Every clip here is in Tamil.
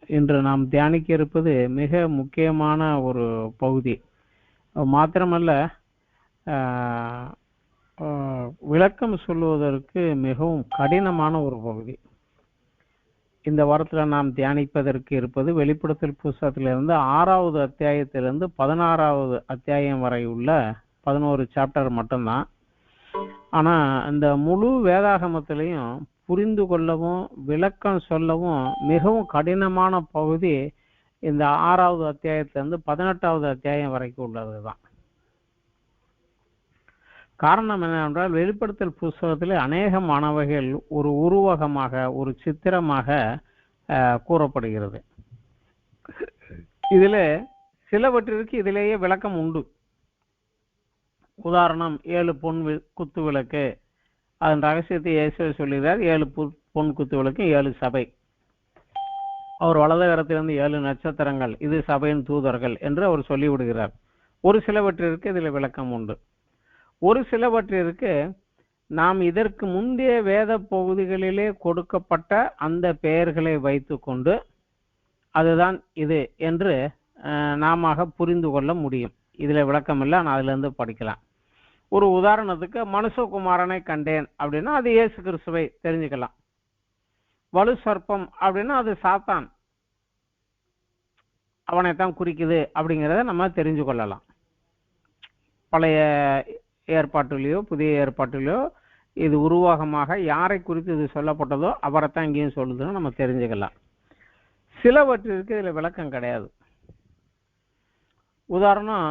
இன்று நாம் தியானிக்க இருப்பது மிக முக்கியமான ஒரு பகுதி. மாத்திரமல்ல, விளக்கம் சொல்லுவதற்கு மிகவும் கடினமான ஒரு பகுதி. இந்த வாரத்தில் நாம் தியானிப்பதற்கு இருப்பது வெளிப்படுத்தல் புஸ்தகத்திலிருந்து 6வது அத்தியாயத்திலிருந்து 16வது அத்தியாயம் வரை உள்ள 11 சாப்டர் மட்டும்தான். ஆனா இந்த முழு வேதாகமத்திலையும் புரிந்து கொள்ளவும் விளக்கம் சொல்லவும் மிகவும் கடினமான பகுதி இந்த 6வது அத்தியாயத்திலிருந்து 18வது அத்தியாயம் வரைக்கும் உள்ளதுதான். காரணம் என்னவென்றால், வெளிப்படுத்தல் புஸ்தகத்தில் அநேக மாணவர்கள் ஒரு உருவகமாக, ஒரு சித்திரமாக கூறப்படுகிறது. இதுல சிலவற்றிற்கு இதிலேயே விளக்கம் உண்டு. உதாரணம், 7 பொன் குத்து விளக்கு, அதன் ரகசியத்தை இயேசு சொல்லுகிறார். 7 பொன் குத்து விளக்கு 7 சபை. அவர் வலது கரத்திலிருந்து 7 நட்சத்திரங்கள், இது சபையின் தூதர்கள் என்று அவர் சொல்லிவிடுகிறார். ஒரு சிலவற்றிற்கு இதில் விளக்கம் உண்டு. ஒரு சிலவற்றிற்கு நாம் இதற்கு முந்தைய வேத பகுதிகளிலே கொடுக்கப்பட்ட அந்த பெயர்களை வைத்து கொண்டு அதுதான் இது என்று நாம புரிந்து கொள்ள முடியும். இதுல விளக்கம் இல்லை, நான் அதுல இருந்து படிக்கலாம். ஒரு உதாரணத்துக்கு, மனுஷகுமாரனை கண்டேன் அப்படின்னா அது இயேசு கிறிஸ்துவை தெரிஞ்சுக்கலாம். வலு சர்ப்பம் அப்படின்னா அது சாத்தான், அவனைத்தான் குறிக்குது அப்படிங்கிறத நம்ம தெரிஞ்சு கொள்ளலாம். பழைய ஏற்பாட்டிலேயோ புதிய ஏற்பாட்டிலேயோ இது உருவாகமாக யாரை குறித்து இது சொல்லப்பட்டதோ அவரைத்தான் இங்கேயும் சொல்லுதுன்னு நம்ம தெரிஞ்சுக்கலாம். சிலவற்றிற்கு இதுல விளக்கம் கிடையாது. உதாரணம்,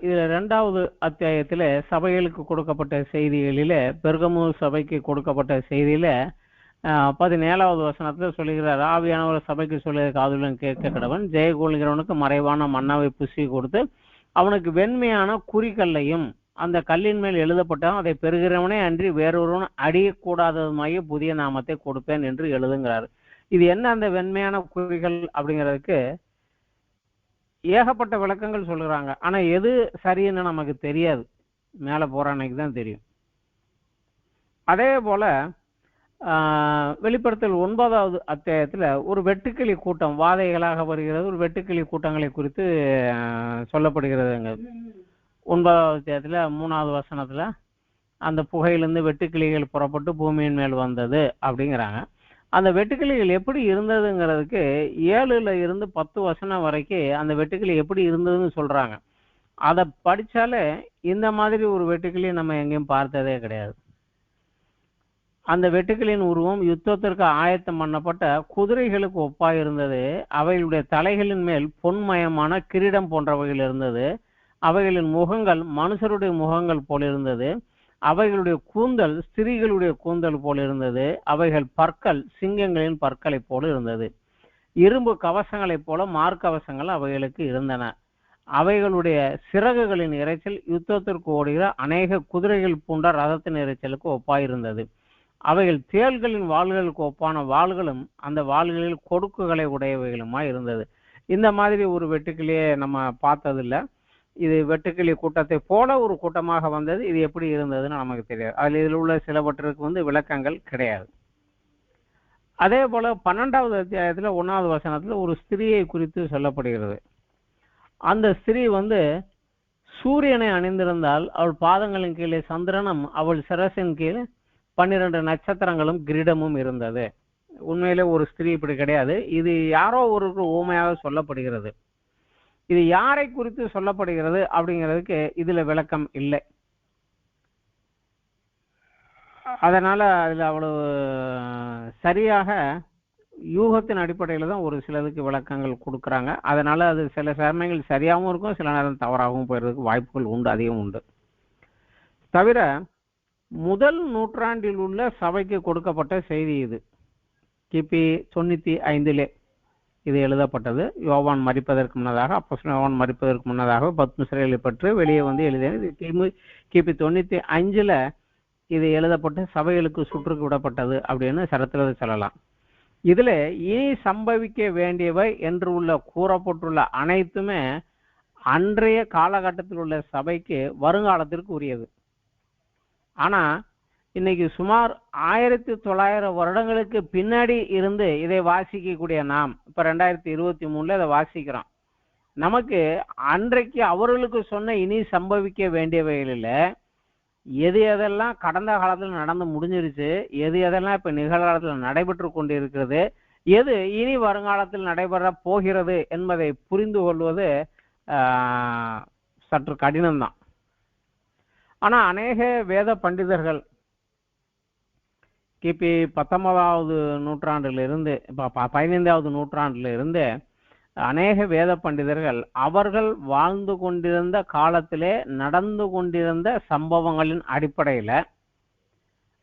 இதுல 2வது அத்தியாயத்துல சபைகளுக்கு கொடுக்கப்பட்ட செய்திகளில, பெர்கமு சபைக்கு கொடுக்கப்பட்ட செய்தியில 17வது வசனத்துல சொல்லுகிறார், ஆவியானவர் சபைக்கு சொல்லிய காதுடன் கேட்க கடவன், ஜெயகொள்கிறவனுக்கு மறைவான மன்னாவை புசி கொடுத்து அவனுக்கு வெண்மையான குறிக்கல்லையும் அந்த கல்லின் மேல் எழுதப்பட்டாலும் அதை பெறுகிறவனே அன்றி வேறொருவன் அடியக்கூடாததுமாய புதிய நாமத்தை கொடுப்பேன் என்று எழுதுங்கிறார். இது என்ன அந்த வெண்மையான குறிகள் அப்படிங்கிறதுக்கு ஏகப்பட்ட விளக்கங்கள் சொல்லுறாங்க. ஆனா எது சரின்னு நமக்கு தெரியாது, மேல போற அன்னைக்கு தான் தெரியும். அதே போல வெளிப்படுத்தல் 9வது அத்தியாயத்துல ஒரு வெட்டுக்கிளி கூட்டம் வாதைகளாக வருகிறது. ஒரு வெட்டுக்கிளி கூட்டங்களை குறித்து சொல்லப்படுகிறதுங்க. 9வது அத்தியாயத்துல 3வது வசனத்துல அந்த புகையிலிருந்து வெட்டுக்கிளிகள் புறப்பட்டு பூமியின் மேல் வந்தது அப்படிங்கிறாங்க. அந்த வெட்டுக்கிளிகள் எப்படி இருந்ததுங்கிறதுக்கு 7ல இருந்து 10 வசனம் வரைக்கும் அந்த வெட்டுக்கிளி எப்படி இருந்ததுன்னு சொல்றாங்க. அதை படிச்சாலே இந்த மாதிரி ஒரு வெட்டுக்கிளி நம்ம எங்கேயும் பார்த்ததே கிடையாது. அந்த வெட்டுக்கிளியின் உருவம் யுத்தத்திற்கு ஆயத்தம் பண்ணப்பட்ட குதிரைகளுக்கு ஒப்பாய் இருந்தது. அவைகளுடைய தலைகளின் மேல் பொன்மயமான கிரீடம் போன்றவைகள் இருந்தது. அவைகளின் முகங்கள் மனுஷருடைய முகங்கள் போல இருந்தது. அவைகளுடைய கூந்தல் ஸ்திரீகளுடைய கூந்தல் போல இருந்தது. அவைகள் பற்கள் சிங்கங்களின் பற்களை போல இருந்தது. இரும்பு கவசங்களைப் போல மார்க்கவசங்கள் அவைகளுக்கு இருந்தன. அவைகளுடைய சிறகுகளின் இறைச்சல் யுத்தத்திற்கு ஓடுகிற அநேக குதிரைகள் பூண்ட ரதத்தின் இறைச்சலுக்கு ஒப்பாயிருந்தது. அவைகள் தேள்களின் வாள்களுக்கு ஒப்பான வாள்களும் அந்த வாள்களில் கொடுக்குகளை உடையவைகளுமாய் இருந்தது. இந்த மாதிரி ஒரு வெட்டுக்கிளியே நம்ம பார்த்ததில்லை. இது வெட்டுக்கிளி கூட்டத்தை போல ஒரு கூட்டமாக வந்தது. இது எப்படி இருந்ததுன்னு நமக்கு தெரியாது. அதில் இதில் உள்ள சிலவற்றிற்கு விளக்கங்கள் கிடையாது. அதே போல 12வது அத்தியாயத்துல 1வது வசனத்துல ஒரு ஸ்திரீயை குறித்து சொல்லப்படுகிறது. அந்த ஸ்திரீ சூரியனை அணிந்திருந்தால் அவள் பாதங்களின் கீழே சந்திரனும் அவள் சிரசின் கீழ் 12 நட்சத்திரங்களும் கிரீடமும் இருந்தது. உண்மையிலே ஒரு ஸ்திரீ இப்படி கிடையாது. இது யாரோ ஒரு ஊமையாக சொல்லப்படுகிறது. இது யாரை குறித்து சொல்லப்படுகிறது அப்படிங்கிறதுக்கு இதுல விளக்கம் இல்லை. அதனால அதுல அவ்வளவு சரியாக யூகத்தின் அடிப்படையில தான் ஒரு சிலதுக்கு விளக்கங்கள் கொடுக்குறாங்க. அதனால அது சில சமயங்கள் சரியாகவும் இருக்கும், சில நேரம் தவறாகவும் போயிடுறதுக்கு வாய்ப்புகள் உண்டு, அதிகம் உண்டு. தவிர முதல் நூற்றாண்டில் உள்ள சபைக்கு கொடுக்கப்பட்ட செய்தி இது. கிபி 95 இது எழுதப்பட்டது. யோவான் மரிப்பதற்கு முன்னதாக, அப்போஸ்தலன் யோவான் மரிப்பதற்கு முன்னதாக பத்மஸ்ரேலை பற்றி வெளியே எழுதியது. கிபி 95 இது எழுதப்பட்டு சபைகளுக்கு சுற்றுக்கு விடப்பட்டது அப்படின்னு சரித்திரத்தை சொல்லலாம். இதுல இனி சம்பவிக்க வேண்டியவை என்று உள்ள கூறப்பட்டுள்ள அனைத்துமே அன்றைய காலகட்டத்தில் உள்ள சபைக்கு வருங்காலத்திற்கு உரியது. ஆனா இன்னைக்கு சுமார் 1900 வருடங்களுக்கு பின்னாடி இருந்து இதை வாசிக்கக்கூடிய நாம் இப்ப 2023 இதை வாசிக்கிறோம். நமக்கு அன்றைக்கு அவர்களுக்கு சொன்ன இனி சம்பவிக்க வேண்டியவைகளில் எது எதெல்லாம் கடந்த காலத்தில் நடந்து முடிஞ்சிருச்சு, எது எதெல்லாம் இப்ப நிகழ்காலத்தில் நடைபெற்று கொண்டிருக்கிறது, எது இனி வருங்காலத்தில் நடைபெற போகிறது என்பதை புரிந்து கொள்வது சற்று கடினம்தான். ஆனா அநேக வேத பண்டிதர்கள் கிபி 19வது நூற்றாண்டிலிருந்து 15வது நூற்றாண்டிலிருந்து அநேக வேத பண்டிதர்கள் அவர்கள் வாழ்ந்து கொண்டிருந்த காலத்திலே நடந்து கொண்டிருந்த சம்பவங்களின் அடிப்படையில,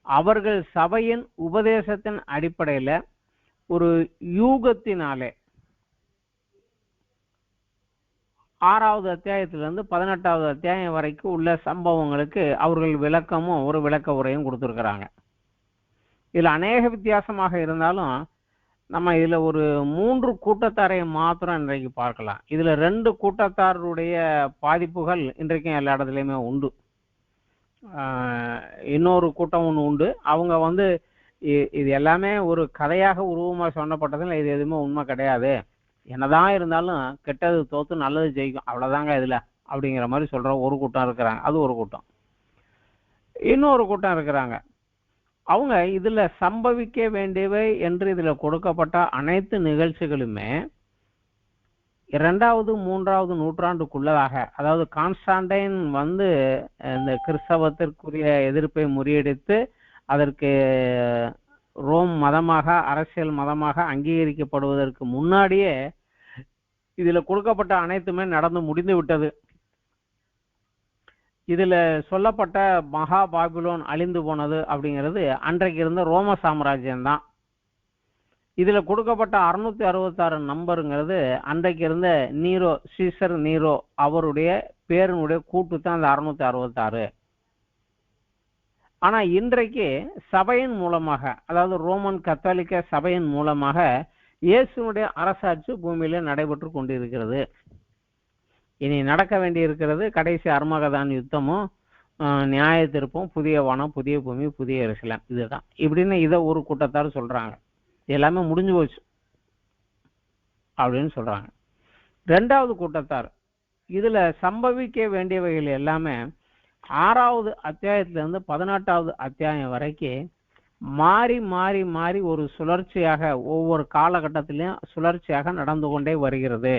அவர்கள் சபையின் உபதேசத்தின் அடிப்படையில, ஒரு யூகத்தினாலே 6வது அத்தியாயத்திலிருந்து 18வது அத்தியாயம் வரைக்கும் உள்ள சம்பவங்களுக்கு அவர்கள் விளக்கமும் ஒரு விளக்க உரையும் கொடுத்திருக்கிறாங்க. இதுல அநேக வித்தியாசமாக இருந்தாலும் நம்ம இதுல ஒரு 3 கூட்டத்தாரை மாத்திரம் இன்றைக்கு பார்க்கலாம். இதுல 2 கூட்டத்தாருடைய பாதிப்புகள் இன்றைக்கும் எல்லா இடத்துலையுமே உண்டு. இன்னொரு கூட்டம் ஒன்று உண்டு. அவங்க இது எல்லாமே ஒரு கதையாக உருவமா சொன்னப்பட்டதுல இது எதுவுமே உண்மை கிடையாது, என்னதான் இருந்தாலும் கெட்டது தோத்து நல்லது ஜெயிக்கும், அவ்வளவுதாங்க இதுல அப்படிங்கிற மாதிரி சொல்ற ஒரு கூட்டம் இருக்கிறாங்க. அது ஒரு கூட்டம். இன்னொரு கூட்டம் இருக்கிறாங்க, அவங்க இதுல சம்பவிக்க வேண்டியவை என்று இதுல கொடுக்கப்பட்ட அனைத்து நிகழ்ச்சிகளுமே 2வது 3வது நூற்றாண்டுக்குள்ளதாக, அதாவது கான்ஸ்டாண்டைன் இந்த கிறிஸ்தவத்திற்குரிய எதிர்ப்பை முறியடித்து அதற்கு ரோம் மதமாக அரசியல் மதமாக அங்கீகரிக்கப்படுவதற்கு முன்னாடியே இதுல கொடுக்கப்பட்ட அனைத்துமே நடந்து முடிந்து விட்டது. இதுல சொல்லப்பட்ட மகா பாபிலோன் அழிந்து போனது அப்படிங்கிறது அன்றைக்கு இருந்த ரோம சாம்ராஜ்யம் தான். இதுல கொடுக்கப்பட்ட 666 நம்பருங்கிறது அன்றைக்கு இருந்த நீரோ, சீசர் நீரோ அவருடைய பேருனுடைய கூட்டு தான் அந்த 666. ஆனா இன்றைக்கு சபையின் மூலமாக, அதாவது ரோமன் கத்தோலிக்க சபையின் மூலமாக இயேசுனுடைய அரசாட்சி பூமியில நடைபெற்று கொண்டிருக்கிறது. இனி நடக்க வேண்டி இருக்கிறது கடைசி அர்மகதான் யுத்தமும் நியாய தீர்ப்பும், புதிய வானம் புதிய பூமி புதிய எருசலேம், இதுதான். இப்படின்னு இதை ஒரு கூட்டத்தார் சொல்றாங்க. எல்லாமே முடிஞ்சு போச்சு அப்படின்னு சொல்றாங்க. 2வது கூட்டத்தார் இதுல சம்பவிக்க வேண்டியவைகள் எல்லாமே 6வது அத்தியாயத்திலிருந்து 18வது அத்தியாயம் வரைக்கும் மாறி மாறி மாறி ஒரு சுழற்சியாக ஒவ்வொரு காலகட்டத்திலையும் சுழற்சியாக நடந்து கொண்டே வருகிறது.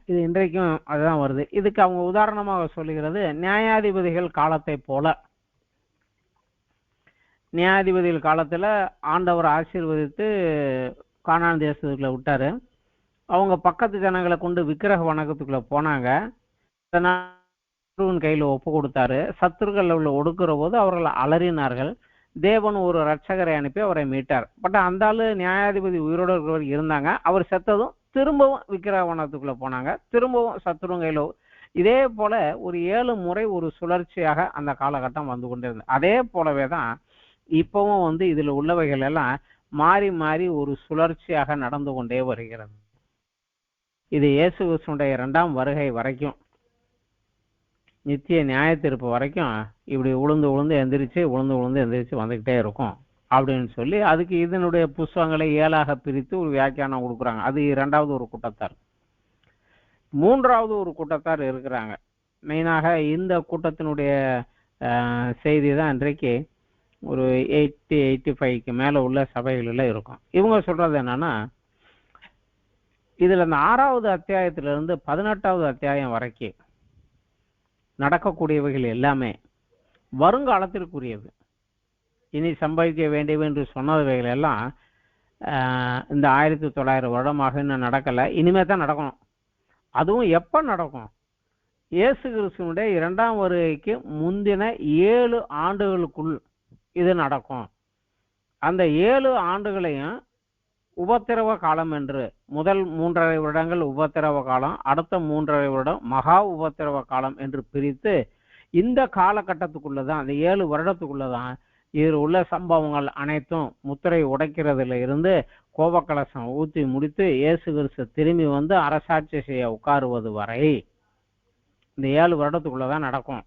இது இன்றைக்கும் அதுதான் வருது. இதுக்கு அவங்க உதாரணமாக சொல்லுகிறது நியாயாதிபதிகள் காலத்தை போல. நியாயாதிபதிகள் காலத்துல ஆண்டவர் ஆசீர்வதித்து கானான் தேசத்துக்குள்ள விட்டாரு. அவங்க பக்கத்து ஜனங்களை கொண்டு விக்கிரக வணக்கத்துக்குள்ள போனாங்க. கையில ஒப்பு கொடுத்தாரு. சத்துருக்கள் உள்ள ஒடுக்குற போது அவர்கள் அலறினார்கள். தேவன் ஒரு ரட்சகரை அனுப்பி அவரை மீட்டார். பட் அந்த ஆளு நியாயாதிபதி உயிரோடு இருக்கிறவர் இருந்தாங்க. அவர் செத்ததும் திரும்பவும் விக்கிரகவனத்துக்குள்ள போனாங்க. திரும்பவும் சத்துருவ கையில. இதே போல ஒரு 7 முறை ஒரு சுழற்சியாக அந்த காலகட்டம் வந்து கொண்டிருந்தது. அதே போலவே தான் இப்பவும் இதுல உள்ளவைகள் எல்லாம் மாறி மாறி ஒரு சுழற்சியாக நடந்து கொண்டே வருகிறது. இது இயேசு கிறிஸ்துவினுடைய 2ஆம் வருகை வரைக்கும், நித்திய நியாய தீர்ப்பு வரைக்கும் இப்படி உளுந்து உளுந்து எந்திரிச்சு வந்துகிட்டே இருக்கும் அப்படின்னு சொல்லி அதுக்கு இதனுடைய புஸ்தகங்களை 7ஆக பிரித்து ஒரு வியாக்கியானம் கொடுக்குறாங்க. அது 2வது ஒரு கூட்டத்தார். 3வது ஒரு கூட்டத்தார் இருக்கிறாங்க. மெயினாக இந்த கூட்டத்தினுடைய செய்தி தான் இன்றைக்கு ஒரு 85க்கு மேல உள்ள சபைகளில் இருக்கும். இவங்க சொல்றது என்னன்னா, இதுல இந்த 6வது அத்தியாயத்திலிருந்து 18வது அத்தியாயம் வரைக்கும் நடக்கக்கூடியவைகள் எல்லாமே வருங்காலத்திற்குரியது. இனி சம்பவிக்க வேண்டியவை என்று சொன்னவைகள் எல்லாம் இந்த 1900 வருடமாக இன்னும் நடக்கல, இனிமே தான் நடக்கணும். அதுவும் எப்ப நடக்கும்? இயேசு கிறிஸ்துவினுடைய 2ஆம் வருகைக்கு முந்தின 7 ஆண்டுகளுக்குள் இது நடக்கும். அந்த 7 ஆண்டுகளையும் உபத்திரவ காலம் என்று, முதல் 3.5 வருடங்கள் உபத்திரவ காலம், அடுத்த 3.5 வருடம் மகா உபத்திரவ காலம் என்று பிரித்து இந்த காலகட்டத்துக்குள்ளதான், அந்த 7 வருடத்துக்குள்ளதான் இதில் உள்ள சம்பவங்கள் அனைத்தும் முத்திரை உடைக்கிறதுல இருந்து கோபக்கலசம் ஊற்றி முடித்து இயேசு கிறிஸ்து திரும்பி அரசாட்சி செய்ய உட்காருவது வரை இந்த 7 வருடத்துக்குள்ளதான் நடக்கும்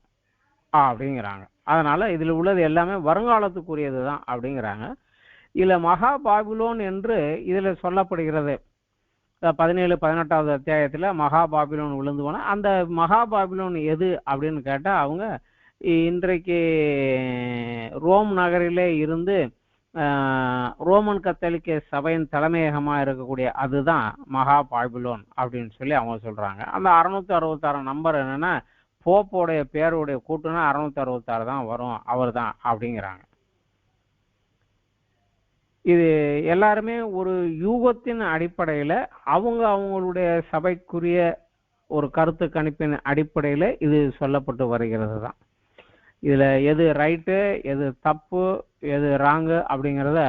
அப்படிங்கிறாங்க. அதனால இதுல உள்ளது எல்லாமே வருங்காலத்துக்குரியது தான் அப்படிங்கிறாங்க. இதுல மகா பாபிலோன் என்று இதுல சொல்லப்படுகிறது. 17, 18வது அத்தியாயத்துல மகா பாபிலோன் விழுந்து போன அந்த மகா பாபிலோன் எது அப்படின்னு கேட்டா, அவங்க இன்றைக்கு ரோம் நகரிலே இருந்து ரோமன் கத்தோலிக்க சபையின் தலைமையகமா இருக்கக்கூடிய அதுதான் மகா பாபிலோன் அப்படின்னு சொல்லி அவங்க சொல்றாங்க. அந்த 666 நம்பர் என்னன்னா, போப்போடைய பேருடைய கூட்டுனா 666 தான் வரும், அவர் தான் அப்படிங்கிறாங்க. இது எல்லாருமே ஒரு யூகத்தின் அடிப்படையில அவங்களுடைய சபைக்குரிய ஒரு கருத்து கணிப்பின் அடிப்படையில இது சொல்லப்பட்டு வருகிறது தான். இதுல எது ரைட்டு, எது தப்பு, எது ராங்கு அப்படிங்கிறத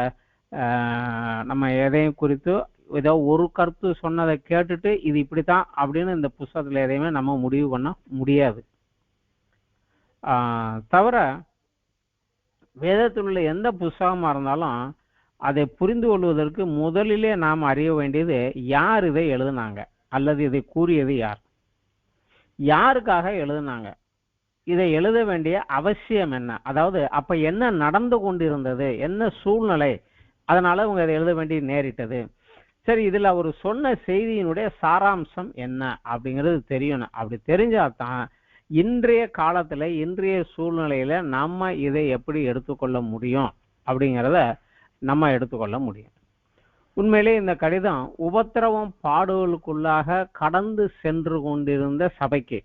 நம்ம எதையும் குறித்து ஏதோ ஒரு கருத்து சொன்னதை கேட்டுட்டு இது இப்படித்தான் அப்படின்னு இந்த புஸ்தகத்துல எதையுமே நம்ம முடிவு பண்ண முடியாது. தவிர வேதத்தில் உள்ள எந்த புஸ்தகமா இருந்தாலும் அதை புரிந்து கொள்வதற்கு முதலிலே நாம் அறிய வேண்டியது யார் இதை எழுதினாங்க, அல்லது இதை கூறியது யார், யாருக்காக எழுதினாங்க, இதை எழுத வேண்டிய அவசியம் என்ன, அதாவது அப்ப என்ன நடந்து கொண்டிருந்தது, என்ன சூழ்நிலை, அதனால இவங்க இதை எழுத வேண்டி நேரிட்டது. சரி, இதுல அவர் சொன்ன செய்தியினுடைய சாராம்சம் என்ன அப்படிங்கிறது தெரியணும். அப்படி தெரிஞ்சாதான் இன்றைய காலத்துல இன்றைய சூழ்நிலையில நம்ம இதை எப்படி எடுத்துக்கொள்ள முடியும் அப்படிங்கிறத நம்ம எடுத்துக்கொள்ள முடியும். உண்மையிலே இந்த கடிதம் உபத்திரவம் பாடுகளுக்குள்ளாக கடந்து சென்று கொண்டிருந்த சபைக்கு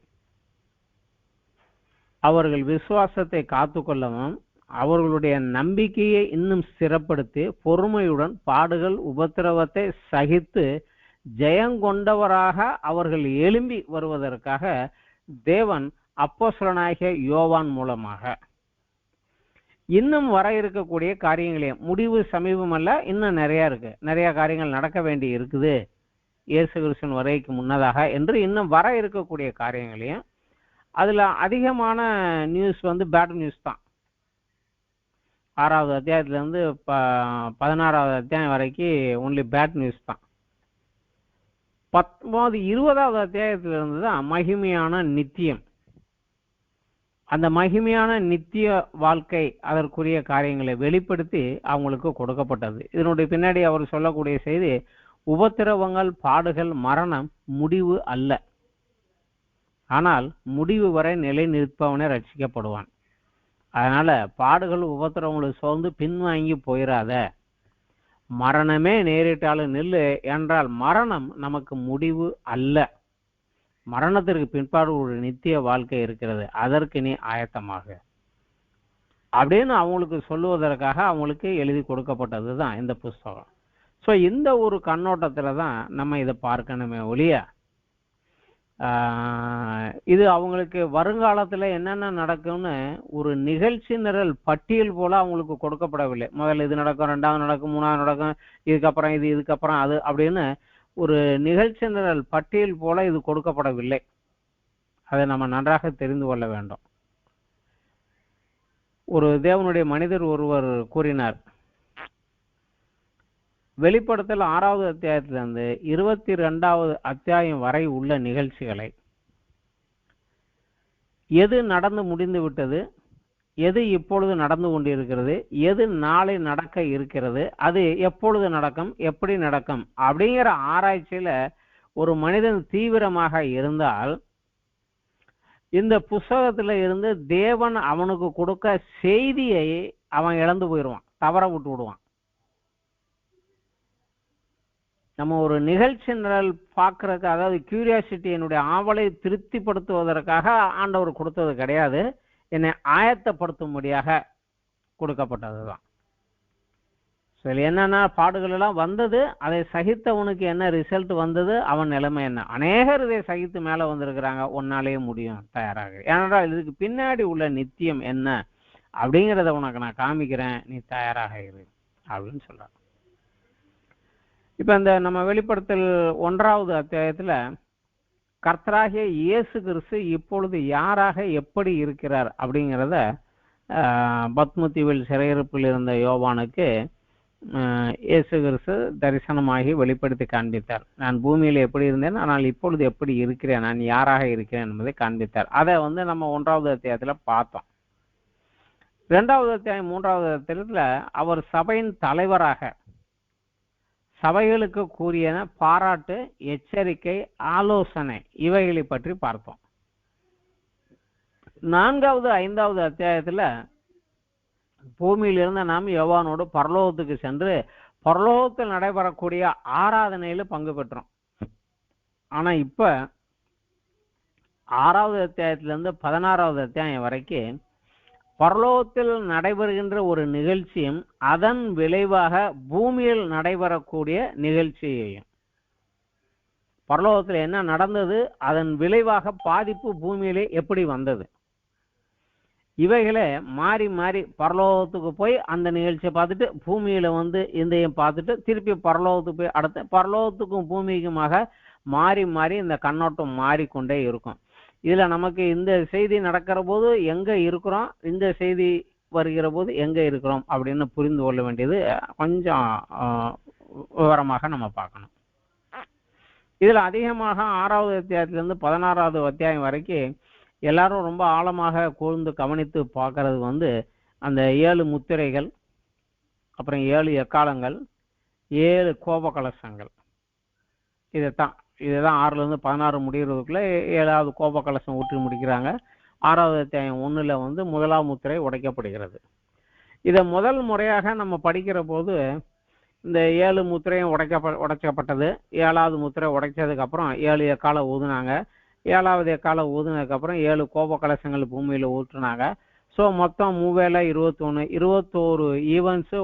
அவர்கள் விசுவாசத்தை காத்துக்கொள்ளவும் அவர்களுடைய நம்பிக்கையை இன்னும் ஸ்திரப்படுத்தி பொறுமையுடன் பாடுகள் உபத்திரவத்தை சகித்து ஜெயங்கொண்டவராக அவர்கள் எழும்பி வருவதற்காக தேவன் அப்போஸ்தலனாகிய யோவான் மூலமாக இன்னும் வர இருக்கக்கூடிய காரியங்களையும், முடிவு சமீபம் அல்ல, இன்னும் நிறைய காரியங்கள் நடக்க வேண்டி இருக்குது இயேசு கிறிஸ்துவின் வருகைக்கு முன்னதாக என்று இன்னும் வர இருக்கக்கூடிய காரியங்களையும், அதுல அதிகமான நியூஸ் பேட் நியூஸ் தான். 6வது அத்தியாயத்துல இருந்து 16வது அத்தியாயம் வரைக்கும் ஒன்லி பேட் நியூஸ் தான். 19, 20வது அத்தியாயத்துல இருந்து தான் மகிமையான நித்தியம், அந்த மகிமையான நித்திய வாழ்க்கை அதற்குரிய காரியங்களை வெளிப்படுத்தி அவங்களுக்கு கொடுக்கப்பட்டது. இதனுடைய பின்னாடி அவர் சொல்லக்கூடிய செய்தி, உபத்திரவங்கள், பாடுகள், மரணம் முடிவு அல்ல, ஆனால் முடிவு வரை நிலை நிற்பவனே ரட்சிக்கப்படுவான். அதனால பாடுகள் உபத்திரவங்களை சோர்ந்து பின்வாங்கி போயிடாத, மரணமே நேரிட்டாலும் நில்லு என்றால் மரணம் நமக்கு முடிவு அல்ல, மரணத்திற்கு பின்பாடு ஒரு நித்திய வாழ்க்கை இருக்கிறது, அதற்கு நீ ஆயத்தமாக அப்படின்னு அவங்களுக்கு சொல்லுவதற்காக அவங்களுக்கு எழுதி கொடுக்கப்பட்டது தான் இந்த புஸ்தகம். ஸோ இந்த ஒரு கண்ணோட்டத்துல தான் நம்ம இதை பார்க்கணுமே ஒழிய இது அவங்களுக்கு வருங்காலத்துல என்னென்ன நடக்கும்னு ஒரு நிகழ்ச்சி நிரல் பட்டியல் போல அவங்களுக்கு கொடுக்கப்படவில்லை. முதல்ல இது நடக்கும், 2வது நடக்கும், 3வது நடக்கும், இதுக்கப்புறம் இது, இதுக்கப்புறம் அது அப்படின்னு ஒரு நிகழ்ச்சி நிரல் பட்டியல் போல இது கொடுக்கப்படவில்லை. அதை நம்ம நன்றாக தெரிந்து கொள்ள வேண்டும். ஒரு தேவனுடைய மனிதர் ஒருவர் கூறினார், வெளிப்படுத்தல் 6வது அத்தியாயத்திலிருந்து 22வது அத்தியாயம் வரை உள்ள நிகழ்ச்சிகளை, எது நடந்து முடிந்து விட்டது, எது இப்பொழுது நடந்து கொண்டிருக்கிறது, எது நாளை நடக்க இருக்கிறது, அது எப்பொழுது நடக்கும், எப்படி நடக்கும் அப்படிங்கிற ஆராய்ச்சியில ஒரு மனிதன் தீவிரமாக இருந்தால் இந்த புஸ்தகத்துல இருந்து தேவன் அவனுக்கு கொடுக்க செய்தியை அவன் இழந்து போயிடுவான், தவற விட்டு விடுவான். நம்ம ஒரு நிகழ்ச்சி நிரல் பார்க்கறதுக்கு, அதாவது கியூரியாசிட்டி, என்னுடைய ஆவலை திருப்திப்படுத்துவதற்காக ஆண்டவர் கொடுத்தது கிடையாது, என்னை ஆயத்தப்படுத்தும்படியாக கொடுக்கப்பட்டதுதான். சரி, என்னன்னா பாடுகள் எல்லாம் வந்தது, அதை சகித்தவனுக்கு என்ன ரிசல்ட் வந்தது, அவன் நிலைமை என்ன. அநேகர் இதை சகித்து மேல வந்திருக்கிறாங்க, ஒன்னாலேயே முடியும், தயாராக. ஏனென்றால் இதுக்கு பின்னாடி உள்ள நித்தியம் என்ன அப்படிங்கிறத உனக்கு நான் காமிக்கிறேன், நீ தயாராக இரு அப்படின்னு சொல்றாங்க. இப்ப இந்த நம்ம வெளிப்படுத்தல் 1வது அத்தியாயத்துல கர்த்தராகிய இயேசு கிறிஸ்து இப்பொழுது யாராக எப்படி இருக்கிறார் அப்படிங்கிறத பத்ம தீவில் சிறையிருப்பில் இருந்த யோவானுக்கு இயேசு கிறிஸ்து தரிசனமாகி வெளிப்படுத்தி காண்பித்தார். நான் பூமியில எப்படி இருந்தேன், ஆனால் இப்பொழுது எப்படி இருக்கிறேன், நான் யாராக இருக்கிறேன் என்பதை காண்பித்தார். அதை நம்ம 1வது அத்தியாயத்துல பார்த்தோம். இரண்டாவது அத்தியாயம் 3வது அத்தியாயத்துல அவர் சபையின் தலைவராக சபைகளுக்கு கூறியன பாராட்டு, எச்சரிக்கை, ஆலோசனை இவைகளை பற்றி பார்த்தோம். 4வது 5வது அத்தியாயத்துல பூமியிலிருந்து நாம் யோவானோடு பரலோகத்துக்கு சென்று பரலோகத்தில் நடைபெறக்கூடிய ஆராதனையில பங்கு பெற்றோம். ஆனா இப்ப 6வது அத்தியாயத்திலிருந்து 16வது அத்தியாயம் வரைக்கும் பரலோகத்தில் நடைபெறுகின்ற ஒரு நிகழ்ச்சியும் அதன் விளைவாக பூமியில் நடைபெறக்கூடிய நிகழ்ச்சியையும், பரலோகத்தில் என்ன நடந்தது, அதன் விளைவாக பாதிப்பு பூமியிலே எப்படி வந்தது, இவைகளை மாறி மாறி பரலோகத்துக்கு போய் அந்த நிகழ்ச்சியை பார்த்துட்டு பூமியில வந்து இதையும் பார்த்துட்டு திருப்பி பரலோகத்துக்கு போய் அடுத்த பரலோகத்துக்கும் பூமிக்குமாக மாறி மாறி இந்த கண்ணோட்டம் மாறிக்கொண்டே இருக்கும். இதுல நமக்கு இந்த செய்தி நடக்கிற போது எங்க இருக்கிறோம், இந்த செய்தி வருகிற போது எங்க இருக்கிறோம் அப்படின்னு புரிந்து கொள்ள வேண்டியது கொஞ்சம் விவரமாக நம்ம பார்க்கணும். இதுல அதிகமாக 6வது அத்தியாயத்திலிருந்து 16வது அத்தியாயம் வரைக்கும் எல்லாரும் ரொம்ப ஆழமாக கூர்ந்து கவனித்து பார்க்கறது வந்து அந்த 7 முத்திரைகள், அப்புறம் 7 எக்காலங்கள், 7 கோப கலசங்கள். இதுதான் 6லேருந்து 16 முடிகிறதுக்குள்ள 7வது கோப கலசம் ஊற்றி முடிக்கிறாங்க. 6வது அத்தியாயம் 1ல் வந்து 1ஆம் முத்திரை உடைக்கப்படுகிறது. இதை முதல் முறையாக நம்ம படிக்கிற போது இந்த 7 முத்திரையும் உடைக்கப்பட்டது. 7வது முத்திரை உடைச்சதுக்கு அப்புறம் 7 எக்காலை ஊதுனாங்க. 7வது எக்காலை ஊதுனதுக்கப்புறம் 7 கோப கலசங்கள் பூமியில் ஊற்றுனாங்க. ஸோ மொத்தம் 21 ஈவெண்ட்ஸு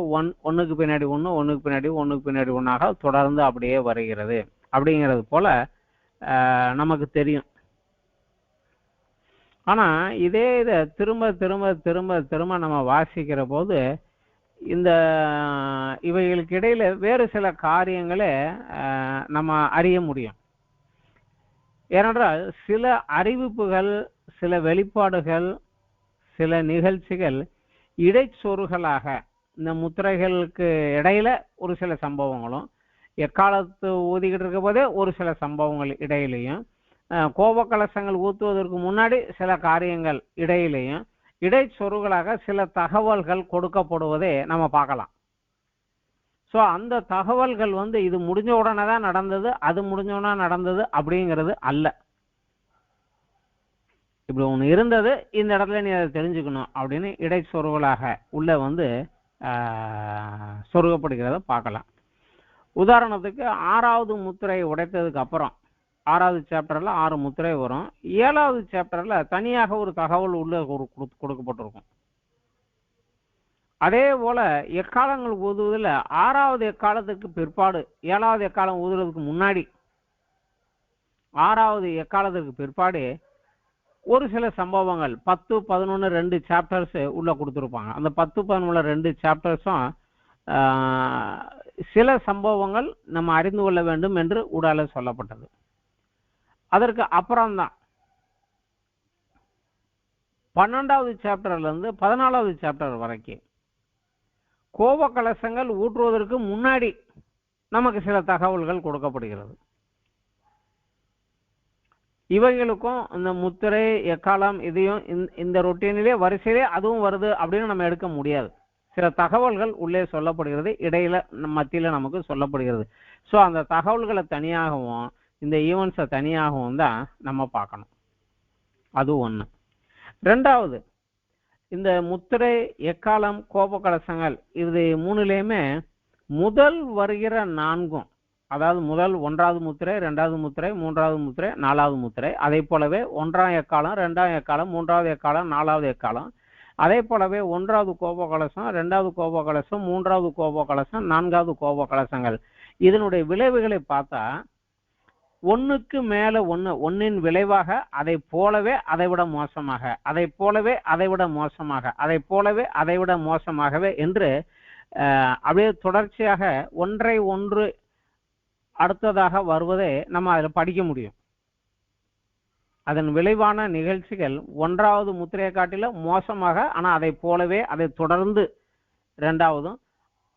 ஒன்றுக்கு பின்னாடி ஒன்றாக தொடர்ந்து அப்படியே வருகிறது. அப்படிங்கிறது போல நமக்கு தெரியும். ஆனா இதை திரும்ப திரும்ப திரும்ப திரும்ப நம்ம வாசிக்கிற போது இந்த இவைகளுக்கு இடையில வேறு சில காரியங்களை நம்ம அறிய முடியும். ஏனென்றால் சில அறிவிப்புகள், சில வெளிப்பாடுகள், சில நிகழ்ச்சிகள் இடைச்சொருகளாக இந்த முத்திரைகளுக்கு இடையில ஒரு சில சம்பவங்களும், எக்காலத்து ஊதிக்கிட்டு இருக்க போதே ஒரு சில சம்பவங்கள் இடையிலையும், கோப கலசங்கள் ஊத்துவதற்கு முன்னாடி சில காரியங்கள் இடையிலையும் இடைச்சொருகளாக சில தகவல்கள் கொடுக்கப்படுவதை நம்ம பார்க்கலாம். ஸோ அந்த தகவல்கள் வந்து இது முடிஞ்ச உடனே தான் நடந்தது, அது முடிஞ்ச உடனே நடந்தது அப்படிங்கிறது அல்ல. இப்படி ஒன்று இருந்தது, இந்த இடத்துல நீ அதை தெரிஞ்சுக்கணும் அப்படின்னு இடைச்சொருகளாக உள்ள வந்து சொருகப்படுகிறத பார்க்கலாம். உதாரணத்துக்கு 6வது முத்திரை உடைத்ததுக்கு அப்புறம் 6வது சாப்டர்ல 6 முத்திரை வரும். 7வது சாப்டர்ல தனியாக ஒரு தகவல் உள்ள கொடுக்கப்பட்டிருக்கும். அதே போல எக்காலங்கள் ஊதுவதில் 6வது எக்காலத்துக்கு பிற்பாடு 7வது எக்காலம் ஊதுறதுக்கு முன்னாடி 6வது எக்காலத்துக்கு பிற்பாடு ஒரு சில சம்பவங்கள் 10, 11, 2 சாப்டர்ஸ் உள்ள கொடுத்துருப்பாங்க. அந்த 10, 11, 2 சாப்டர்ஸும் சில சம்பவங்கள் நம்ம அறிந்து கொள்ள வேண்டும் என்று உடால சொல்லப்பட்டது. அதற்கு அப்புறம்தான் 12வது சாப்டர்ல இருந்து 14வது சாப்டர் வரைக்கும் கோப கலசங்கள் ஊற்றுவதற்கு முன்னாடி நமக்கு சில தகவல்கள் கொடுக்கப்படுகிறது. இவைகளுக்கும் இந்த முத்திரை எக்காலம் இதையும் இந்த ரொட்டீனிலே வரிசையிலே அதுவும் வருது அப்படின்னு நம்ம எடுக்க முடியாது. சில தகவல்கள் உள்ளே சொல்லப்படுகிறது, இடையில மத்தியில நமக்கு சொல்லப்படுகிறது. ஸோ அந்த தகவல்களை தனியாகவும் இந்த ஈவெண்ட்ஸை தனியாகவும் தான் நம்ம பார்க்கணும். அது ஒன்று. ரெண்டாவது, இந்த முத்திரை எக்காலம் கோப கலசங்கள் இது 3லேயுமே முதல் வருகிற 4, அதாவது முதல் 1வது முத்திரை, 2வது முத்திரை, 3வது முத்திரை, 4வது முத்திரை, அதே போலவே 1ஆம் எக்காலம், 2ஆம் எக்காலம், 3வது எக்காலம், 4வது எக்காலம், அதே போலவே 1வது கோப கலசம், 2வது கோப கலசம், 3வது கோப கலசம், 4வது கோப கலசங்கள். இதனுடைய விளைவுகளை பார்த்தா ஒன்றுக்கு மேல ஒன்றின் விளைவாக அதை போலவே அதைவிட மோசமாக, அதை போலவே அதைவிட மோசமாக, அதை போலவே அதைவிட மோசமாகவே என்று அப்படியே தொடர்ச்சியாக ஒன்றை ஒன்று அடுத்ததாக வருவதை நம்ம அதில் படிக்க முடியும். அதன் விளைவான நிகழ்ச்சிகள் 1வது முத்திரையை காட்டில மோசமாக, ஆனால் அதை போலவே அதை தொடர்ந்து 2வதும்,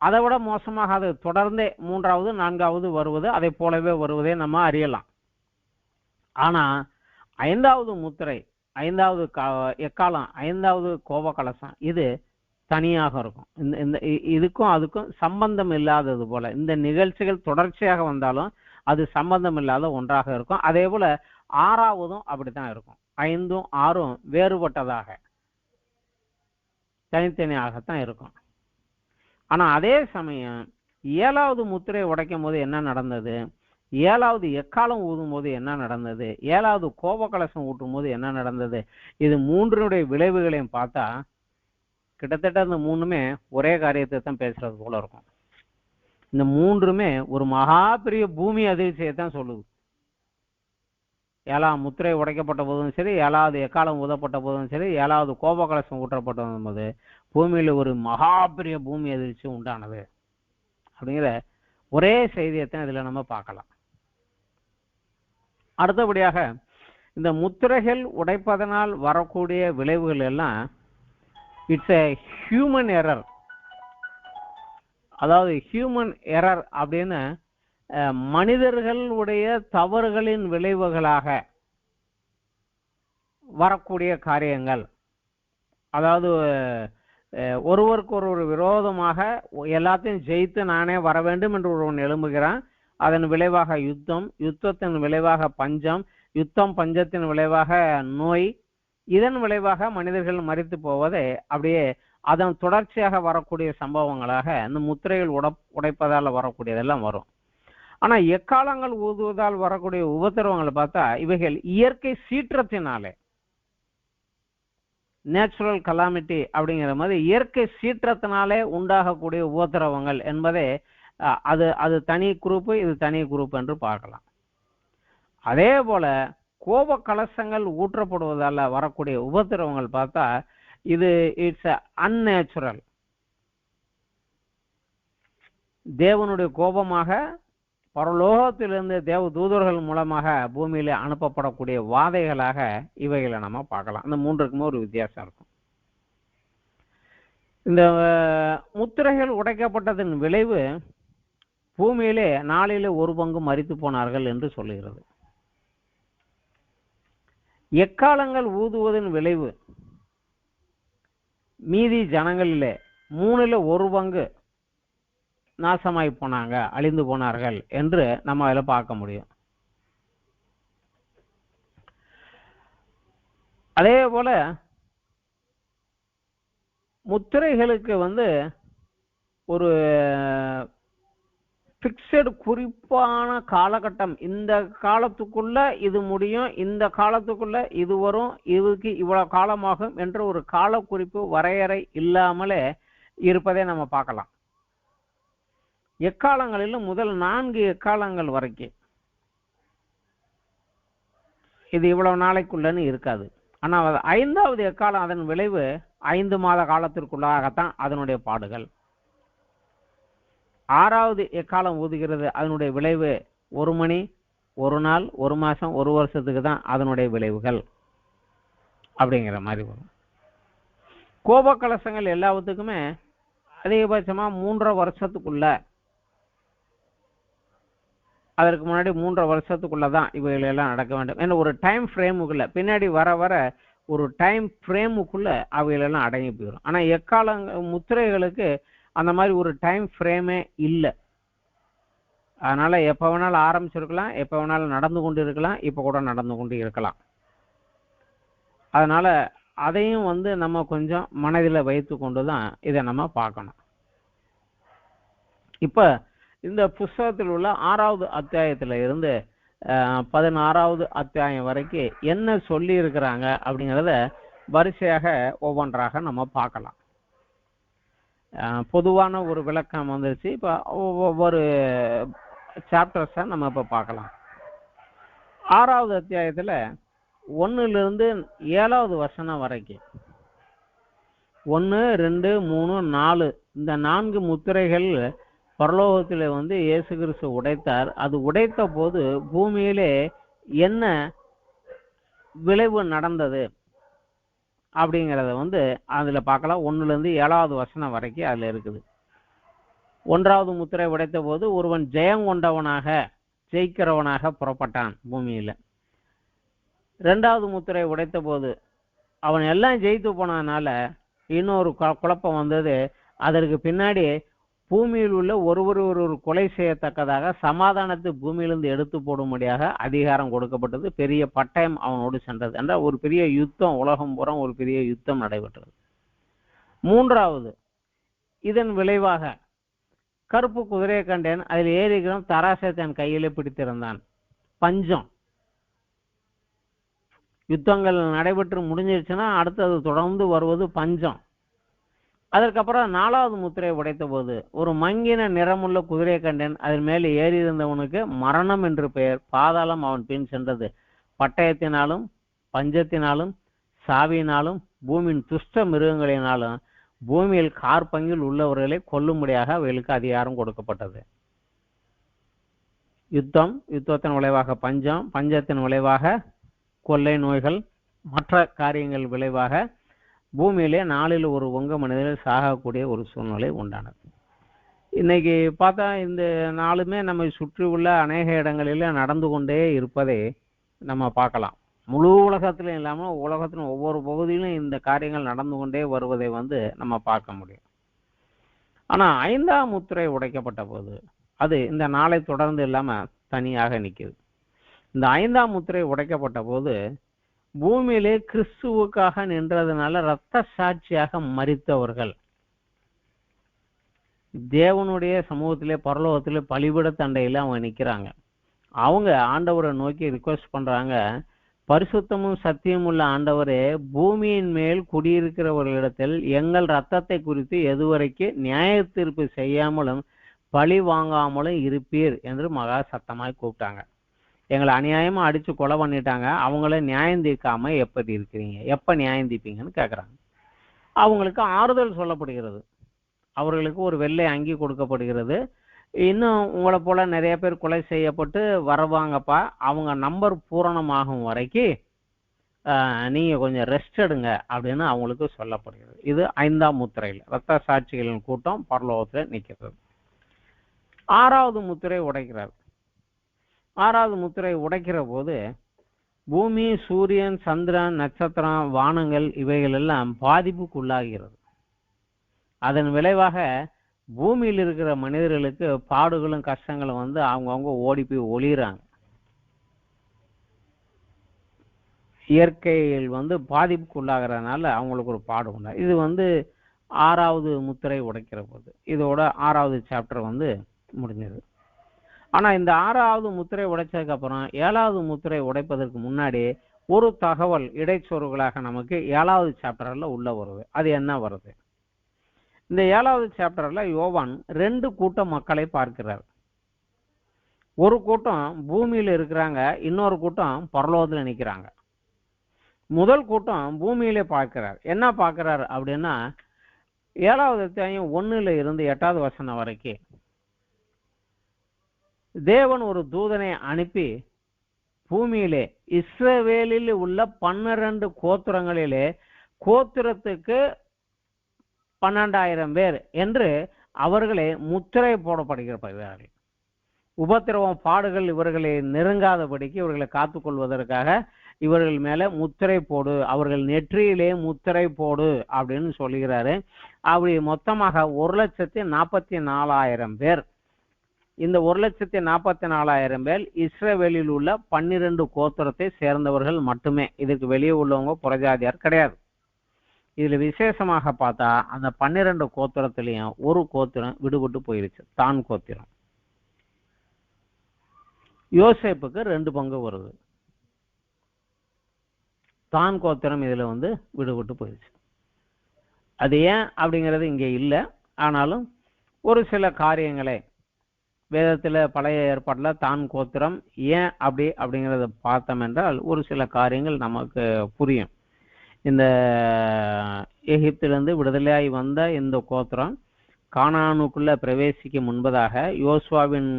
அதை விட மோசமாக அது தொடர்ந்தே 3வது 4வது வருவது, அதை போலவே வருவதை நம்ம அறியலாம். ஆனா 5வது முத்திரை, 5வது எக்காலம், 5வது கோப கலசம் இது தனியாக இருக்கும். இந்த இந்த இதுக்கும் அதுக்கும் சம்பந்தம் இல்லாதது போல இந்த நிகழ்ச்சிகள் தொடர்ச்சியாக வந்தாலும் அது சம்பந்தம் இல்லாத ஒன்றாக இருக்கும். அதே போல 6வதும் அப்படித்தான் இருக்கும். 5ம் 6ம் வேறுபட்டதாக தனித்தனியாகத்தான் இருக்கும். ஆனா அதே சமயம் 7வது முத்திரை உடைக்கும் போது என்ன நடந்தது, 7வது எக்காலம் ஊதும் போது என்ன நடந்தது, 7வது கோப கலசம் ஊட்டும் போது என்ன நடந்தது, இது 3னுடைய விளைவுகளையும் பார்த்தா கிட்டத்தட்ட அந்த 3மே ஒரே காரியத்தை தான் பேசுறது போல இருக்கும். இந்த 3மே ஒரு மகா பெரிய பூமி அதிர்ச்சியை தான் சொல்லுது. 7ஆம் முத்திரை உடைக்கப்பட்ட போதும் சரி, 7வது எக்காலம் ஊதப்பட்ட போதும் சரி, 7வது கோப கலசம் ஊற்றப்பட்ட போது பூமியில ஒரு மகா பெரிய பூமி அதிர்ச்சி உண்டானது அப்படிங்கிற ஒரே செய்தியைத்தான் இதுல நம்ம பார்க்கலாம். அடுத்தபடியாக இந்த முத்திரைகள் உடைப்பதனால் வரக்கூடிய விளைவுகள் எல்லாம் இட்ஸ் எ ஹியூமன் எரர். அதாவது ஹியூமன் எரர் அப்படின்னு மனிதர்களுடைய தவறுகளின் விளைவுகளாக வரக்கூடிய காரியங்கள். அதாவது ஒருவருக்கு ஒரு விரோதமாக எல்லாத்தையும் ஜெயித்து நானே வர வேண்டும் என்று ஒருவன் எழும்புகிறான். அதன் விளைவாக யுத்தம், யுத்தத்தின் விளைவாக பஞ்சம், யுத்தம் பஞ்சத்தின் விளைவாக நோய், இதன் விளைவாக மனிதர்கள் மரித்து போவதை அப்படியே அதன் தொடர்ச்சியாக வரக்கூடிய சம்பவங்களாக இந்த முத்திரைகள் உடைப்பதால் வரக்கூடியதெல்லாம் வரும். ஆனா எக்காலங்கள் ஊதுவதால் வரக்கூடிய உபத்திரவங்களை பார்த்தா இவைகள் இயற்கை சீற்றத்தினாலே, நேச்சுரல் கலாமிட்டி அப்படிங்கிற மாதிரி இயற்கை சீற்றத்தினாலே உண்டாகக்கூடிய உபத்திரவங்கள் என்பதே அது தனி குரூப்பு, இது தனி குரூப் என்று பார்க்கலாம். அதே போல கோப கலசங்கள் ஊற்றப்படுவதால வரக்கூடிய உபத்திரவங்கள் பார்த்தா இது இட்ஸ் அன்நேச்சுரல். தேவனுடைய கோபமாக பரலோகத்திலிருந்து தேவ தூதர்கள் மூலமாக பூமியில அனுப்பப்படக்கூடிய வாதைகளாக இவைகளை நம்ம பார்க்கலாம். இந்த 3க்குமே ஒரு வித்தியாசம் இருக்கும். இந்த முத்திரைகள் உடைக்கப்பட்டதன் விளைவு பூமியிலே 4ல் 1 பங்கு மரித்து போனார்கள் என்று சொல்லுகிறது. எக்காலங்கள் ஊதுவதன் விளைவு மீதி ஜனங்களிலே 3ல் 1 பங்கு நாசமாய் போனாங்க, அழிந்து போனார்கள் என்று நம்ம அதில் பார்க்க முடியும். அதே போல முத்திரைகளுக்கு ஒரு பிக்சடு குறிப்பான காலகட்டம், இந்த காலத்துக்குள்ள இது முடியும், இந்த காலத்துக்குள்ள இது வரும், இதுக்கு இவ்வளவு காலமாகும் என்ற ஒரு கால குறிப்பு வரையறை இல்லாமலே இருப்பதை நம்ம பார்க்கலாம். எக்காலங்களிலும் முதல் 4 எக்காலங்கள் வரைக்கும் இது இவ்வளவு நாளைக்குள்ளன்னு இருக்காது. ஆனால் 5வது எக்காலம் அதன் விளைவு 5 மாத காலத்திற்குள்ளாகத்தான் அதனுடைய பாடுகள். 6வது எக்காலம் ஊதுகிறது, அதனுடைய விளைவு 1 மணி, 1 நாள், 1 மாசம், 1 வருஷத்துக்கு தான் அதனுடைய விளைவுகள் அப்படிங்கிற மாதிரி வரும். கோப கலசங்கள் எல்லாத்துக்குமே அதிகபட்சமா 3.5 வருஷத்துக்குள்ள, அதற்கு முன்னாடி 3.5 வருஷத்துக்குள்ளதான் இவைகள் எல்லாம் நடக்க வேண்டும் என்ற ஒரு டைம் ஃப்ரேமுக்குள்ள, பின்னாடி வர வர ஒரு டைம் ஃப்ரேமுக்குள்ள அவைகள் எல்லாம் அடங்கி போயிடும். ஆனா முத்திரைகளுக்கு அந்த மாதிரி ஒரு டைம் ஃப்ரேமே இல்லை. அதனால எப்ப வேணாலும் ஆரம்பிச்சிருக்கலாம், எப்ப வேணாலும் நடந்து கொண்டு இருக்கலாம், இப்ப கூட நடந்து கொண்டு இருக்கலாம். அதனால அதையும் நம்ம கொஞ்சம் மனதில் வைத்து கொண்டுதான் இதை நம்ம பார்க்கணும். இப்ப இந்த புஸ்தகத்தில் உள்ள 6வது அத்தியாயத்துல இருந்து 16வது அத்தியாயம் வரைக்கும் என்ன சொல்லி இருக்கிறாங்க அப்படிங்கிறத வரிசையாக ஒவ்வொன்றாக நம்ம பார்க்கலாம். பொதுவான ஒரு விளக்கம் வந்துருச்சு. இப்ப ஒவ்வொரு சாப்டர்ஸா நம்ம இப்ப பார்க்கலாம். 6வது அத்தியாயத்துல 1லிருந்து 7வது வசனம் வரைக்கும் 1, 2, 3, 4 இந்த 4 முத்திரைகள் பரலோகத்திலே இயேசு கிறிஸ்து உடைத்தார். அது உடைத்த போது பூமியிலே என்ன விளைவு நடந்தது அப்படிங்கிறத அதுல பார்க்கலாம். 1லிருந்து 7வது வசனம் வரைக்கும் அதுல இருக்குது. 1வது முத்திரை உடைத்த போது ஒருவன் ஜெயம் கொண்டவனாக, ஜெயிக்கிறவனாக புறப்பட்டான் பூமியில. 2வது முத்திரை உடைத்த போது அவன் எல்லாம் ஜெயித்து போனதுனால இன்னொரு குழப்பம் வந்தது. அதற்கு பின்னாடி பூமியில் உள்ள ஒரு கொலை செய்யத்தக்கதாக சமாதானத்தை பூமியிலிருந்து எடுத்து போடும்படியாக அதிகாரம் கொடுக்கப்பட்டது. பெரிய பட்டயம் அவனோடு சென்றது என்றால் ஒரு பெரிய யுத்தம், உலகம் புறம் ஒரு பெரிய யுத்தம் நடைபெற்றது. மூன்றாவது, இதன் விளைவாக கருப்பு குதிரையை கண்டேன், அதில் ஏறிக்கிறோம், தராசை தன் கையிலே பிடித்திருந்தான். பஞ்சம். யுத்தங்கள் நடைபெற்று முடிஞ்சிருச்சுன்னா அடுத்தது தொடர்ந்து வருவது பஞ்சம். அதற்கப்புறம் 4வது முத்திரையை உடைத்த போது ஒரு மங்கின நிறமுள்ள குதிரையை கண்டேன், அதன் மேலே ஏறி இருந்தவனுக்கு மரணம் என்று பெயர், பாதாளம் அவன் பின் சென்றது. பட்டயத்தினாலும் பஞ்சத்தினாலும் சாவியினாலும் பூமியின் துஷ்ட மிருகங்களினாலும் பூமியில் கார்பங்கில் உள்ளவர்களை கொல்லும்படியாக அவைகளுக்கு அதிகாரம் கொடுக்கப்பட்டது. யுத்தத்தின் விளைவாக பஞ்சம், பஞ்சத்தின் விளைவாக கொள்ளை நோய்கள், மற்ற காரியங்கள் விளைவாக பூமியிலே 4ல் ஒரு மனிதர்கள் சாகக்கூடிய ஒரு சூழ்நிலை உண்டானது. இன்னைக்கு பார்த்தா இந்த 4மே நம்மை சுற்றி உள்ள அநேக இடங்களில் நடந்து கொண்டே இருப்பதை நம்ம பார்க்கலாம். முழு உலகத்திலும் இல்லாமல் உலகத்தின் ஒவ்வொரு பகுதியிலும் இந்த காரியங்கள் நடந்து கொண்டே வருவதை நம்ம பார்க்க முடியும். ஆனால் 5ஆம் முத்திரை உடைக்கப்பட்ட போது அது இந்த 4ஐ தொடர்ந்து இல்லாமல் தனியாக நிற்குது. இந்த 5ஆம் முத்திரை உடைக்கப்பட்ட போது பூமியிலே கிறிஸ்துவுக்காக நின்றதுனால இரத்த சாட்சியாக மரித்தவர்கள் தேவனுடைய சமூகத்திலே பரலோகத்திலே பலிபீட தண்டையில அவங்க நிற்கிறாங்க. அவங்க ஆண்டவரை நோக்கி ரிக்வெஸ்ட் பண்றாங்க, பரிசுத்தமும் சத்தியம் உள்ள ஆண்டவரே, பூமியின் மேல் குடியிருக்கிறவர்களிடத்தில் எங்கள் இரத்தத்தை குறித்து எதுவரைக்கு நியாய தீர்ப்பு செய்யாமலும் பழி வாங்காமலும் இருப்பீர் என்று மகா சத்தமாய் கூப்பிட்டாங்க. எங்களை அநியாயமா அடிச்சு கொலை பண்ணிட்டாங்க, அவங்கள நியாயம் தீர்க்காம எப்படி இருக்கிறீங்க, எப்ப நியாயம் தீர்ப்பீங்கன்னு கேட்குறாங்க. அவங்களுக்கு ஆறுதல் சொல்லப்படுகிறது, அவர்களுக்கு ஒரு வெள்ளை அங்கி கொடுக்கப்படுகிறது. இன்னும் உங்களை போல நிறைய பேர் கொலை செய்யப்பட்டு வருவாங்கப்பா, அவங்க நம்பர் பூரணமாகும் வரைக்கும் நீங்க கொஞ்சம் ரெஸ்ட் எடுங்க அப்படின்னு அவங்களுக்கு சொல்லப்படுகிறது. இது 5ஆம் முத்திரையில் இரத்த சாட்சிகளின் கூட்டம் பரலோகத்தில் நிற்கிறது. 6வது முத்திரை உடைக்கிறார். 6வது முத்திரை உடைக்கிற போது பூமி, சூரியன், சந்திரன், நட்சத்திரம், வானங்கள் இவைகள் எல்லாம் பாதிப்புக்குள்ளாகிறது. அதன் விளைவாக பூமியில் இருக்கிற மனிதர்களுக்கு பாடுகளும் கஷ்டங்களும் அவங்கவுங்க ஓடி போய் ஒளிறாங்க. இயற்கையில் பாதிப்புக்குள்ளாகிறதுனால அவங்களுக்கு ஒரு பாடு உண்டா. இது 6வது முத்திரை உடைக்கிற போது இதோட 6வது சாப்டர் முடிஞ்சது. ஆனா இந்த 6வது முத்திரை உடைச்சதுக்கு அப்புறம் 7வது முத்திரை உடைப்பதற்கு முன்னாடி ஒரு தகவல் இடைச்சொருகளாக நமக்கு 7வது சாப்டர்ல உள்ள வருது. அது என்ன வருது? இந்த 7வது சாப்டர்ல யோவான் 2 கூட்டம் மக்களை பார்க்கிறார். ஒரு கூட்டம் பூமியில இருக்கிறாங்க, இன்னொரு கூட்டம் பரலோகத்துல நிக்கிறாங்க. முதல் கூட்டம் பூமியிலே பார்க்கிறார். என்ன பார்க்கிறார் அப்படின்னா 7வது அத்தியாயம் 1ல இருந்து 8வது வசனம் வரைக்கும் தேவன் ஒரு தூதனை அனுப்பி பூமியிலே இஸ்ரவேலில் உள்ள 12 கோத்திரங்களிலே கோத்திரத்துக்கு 12,000 பேர் என்று அவர்களை முத்திரை போடப்படுகிறார்கள். உபத்திரவம் பாடுகள் இவர்களை நெருங்காதபடிக்கு இவர்களை காத்துக்கொள்வதற்காக இவர்கள் மேல முத்திரை போடு, அவர்கள் நெற்றியிலே முத்திரை போடு அப்படின்னு சொல்லுகிறாரு. அப்படி மொத்தமாக 1,44,000 பேர். இந்த 1,44,000 பேர் இஸ்ரவேலில் உள்ள 12 கோத்திரத்தை சேர்ந்தவர்கள் மட்டுமே. இதுக்கு வெளியே உள்ளவங்க புறஜாதியார் கிடையாது. இதுல விசேஷமாக பார்த்தா அந்த 12 கோத்திரத்திலையும் ஒரு கோத்திரம் விடுபட்டு போயிருச்சு, தான் கோத்திரம். யோசேப்புக்கு 2 பங்கு வருது. தான் கோத்திரம் இதுல விடுபட்டு போயிருச்சு. அது ஏன் அப்படிங்கிறது இங்கே இல்லை. ஆனாலும் ஒரு சில காரியங்களை வேதத்துல பழைய ஏற்பாட்டுல தான் கோத்திரம் ஏன் அப்படிங்கிறத பார்த்தோம் என்றால் ஒரு சில காரியங்கள் நமக்கு புரியும். இந்த எகிப்திலிருந்து விடுதலையாய் வந்த இந்த கோத்திரம் கானானுக்குள்ள பிரவேசிக்க முன்பதாக யோசுவாவின்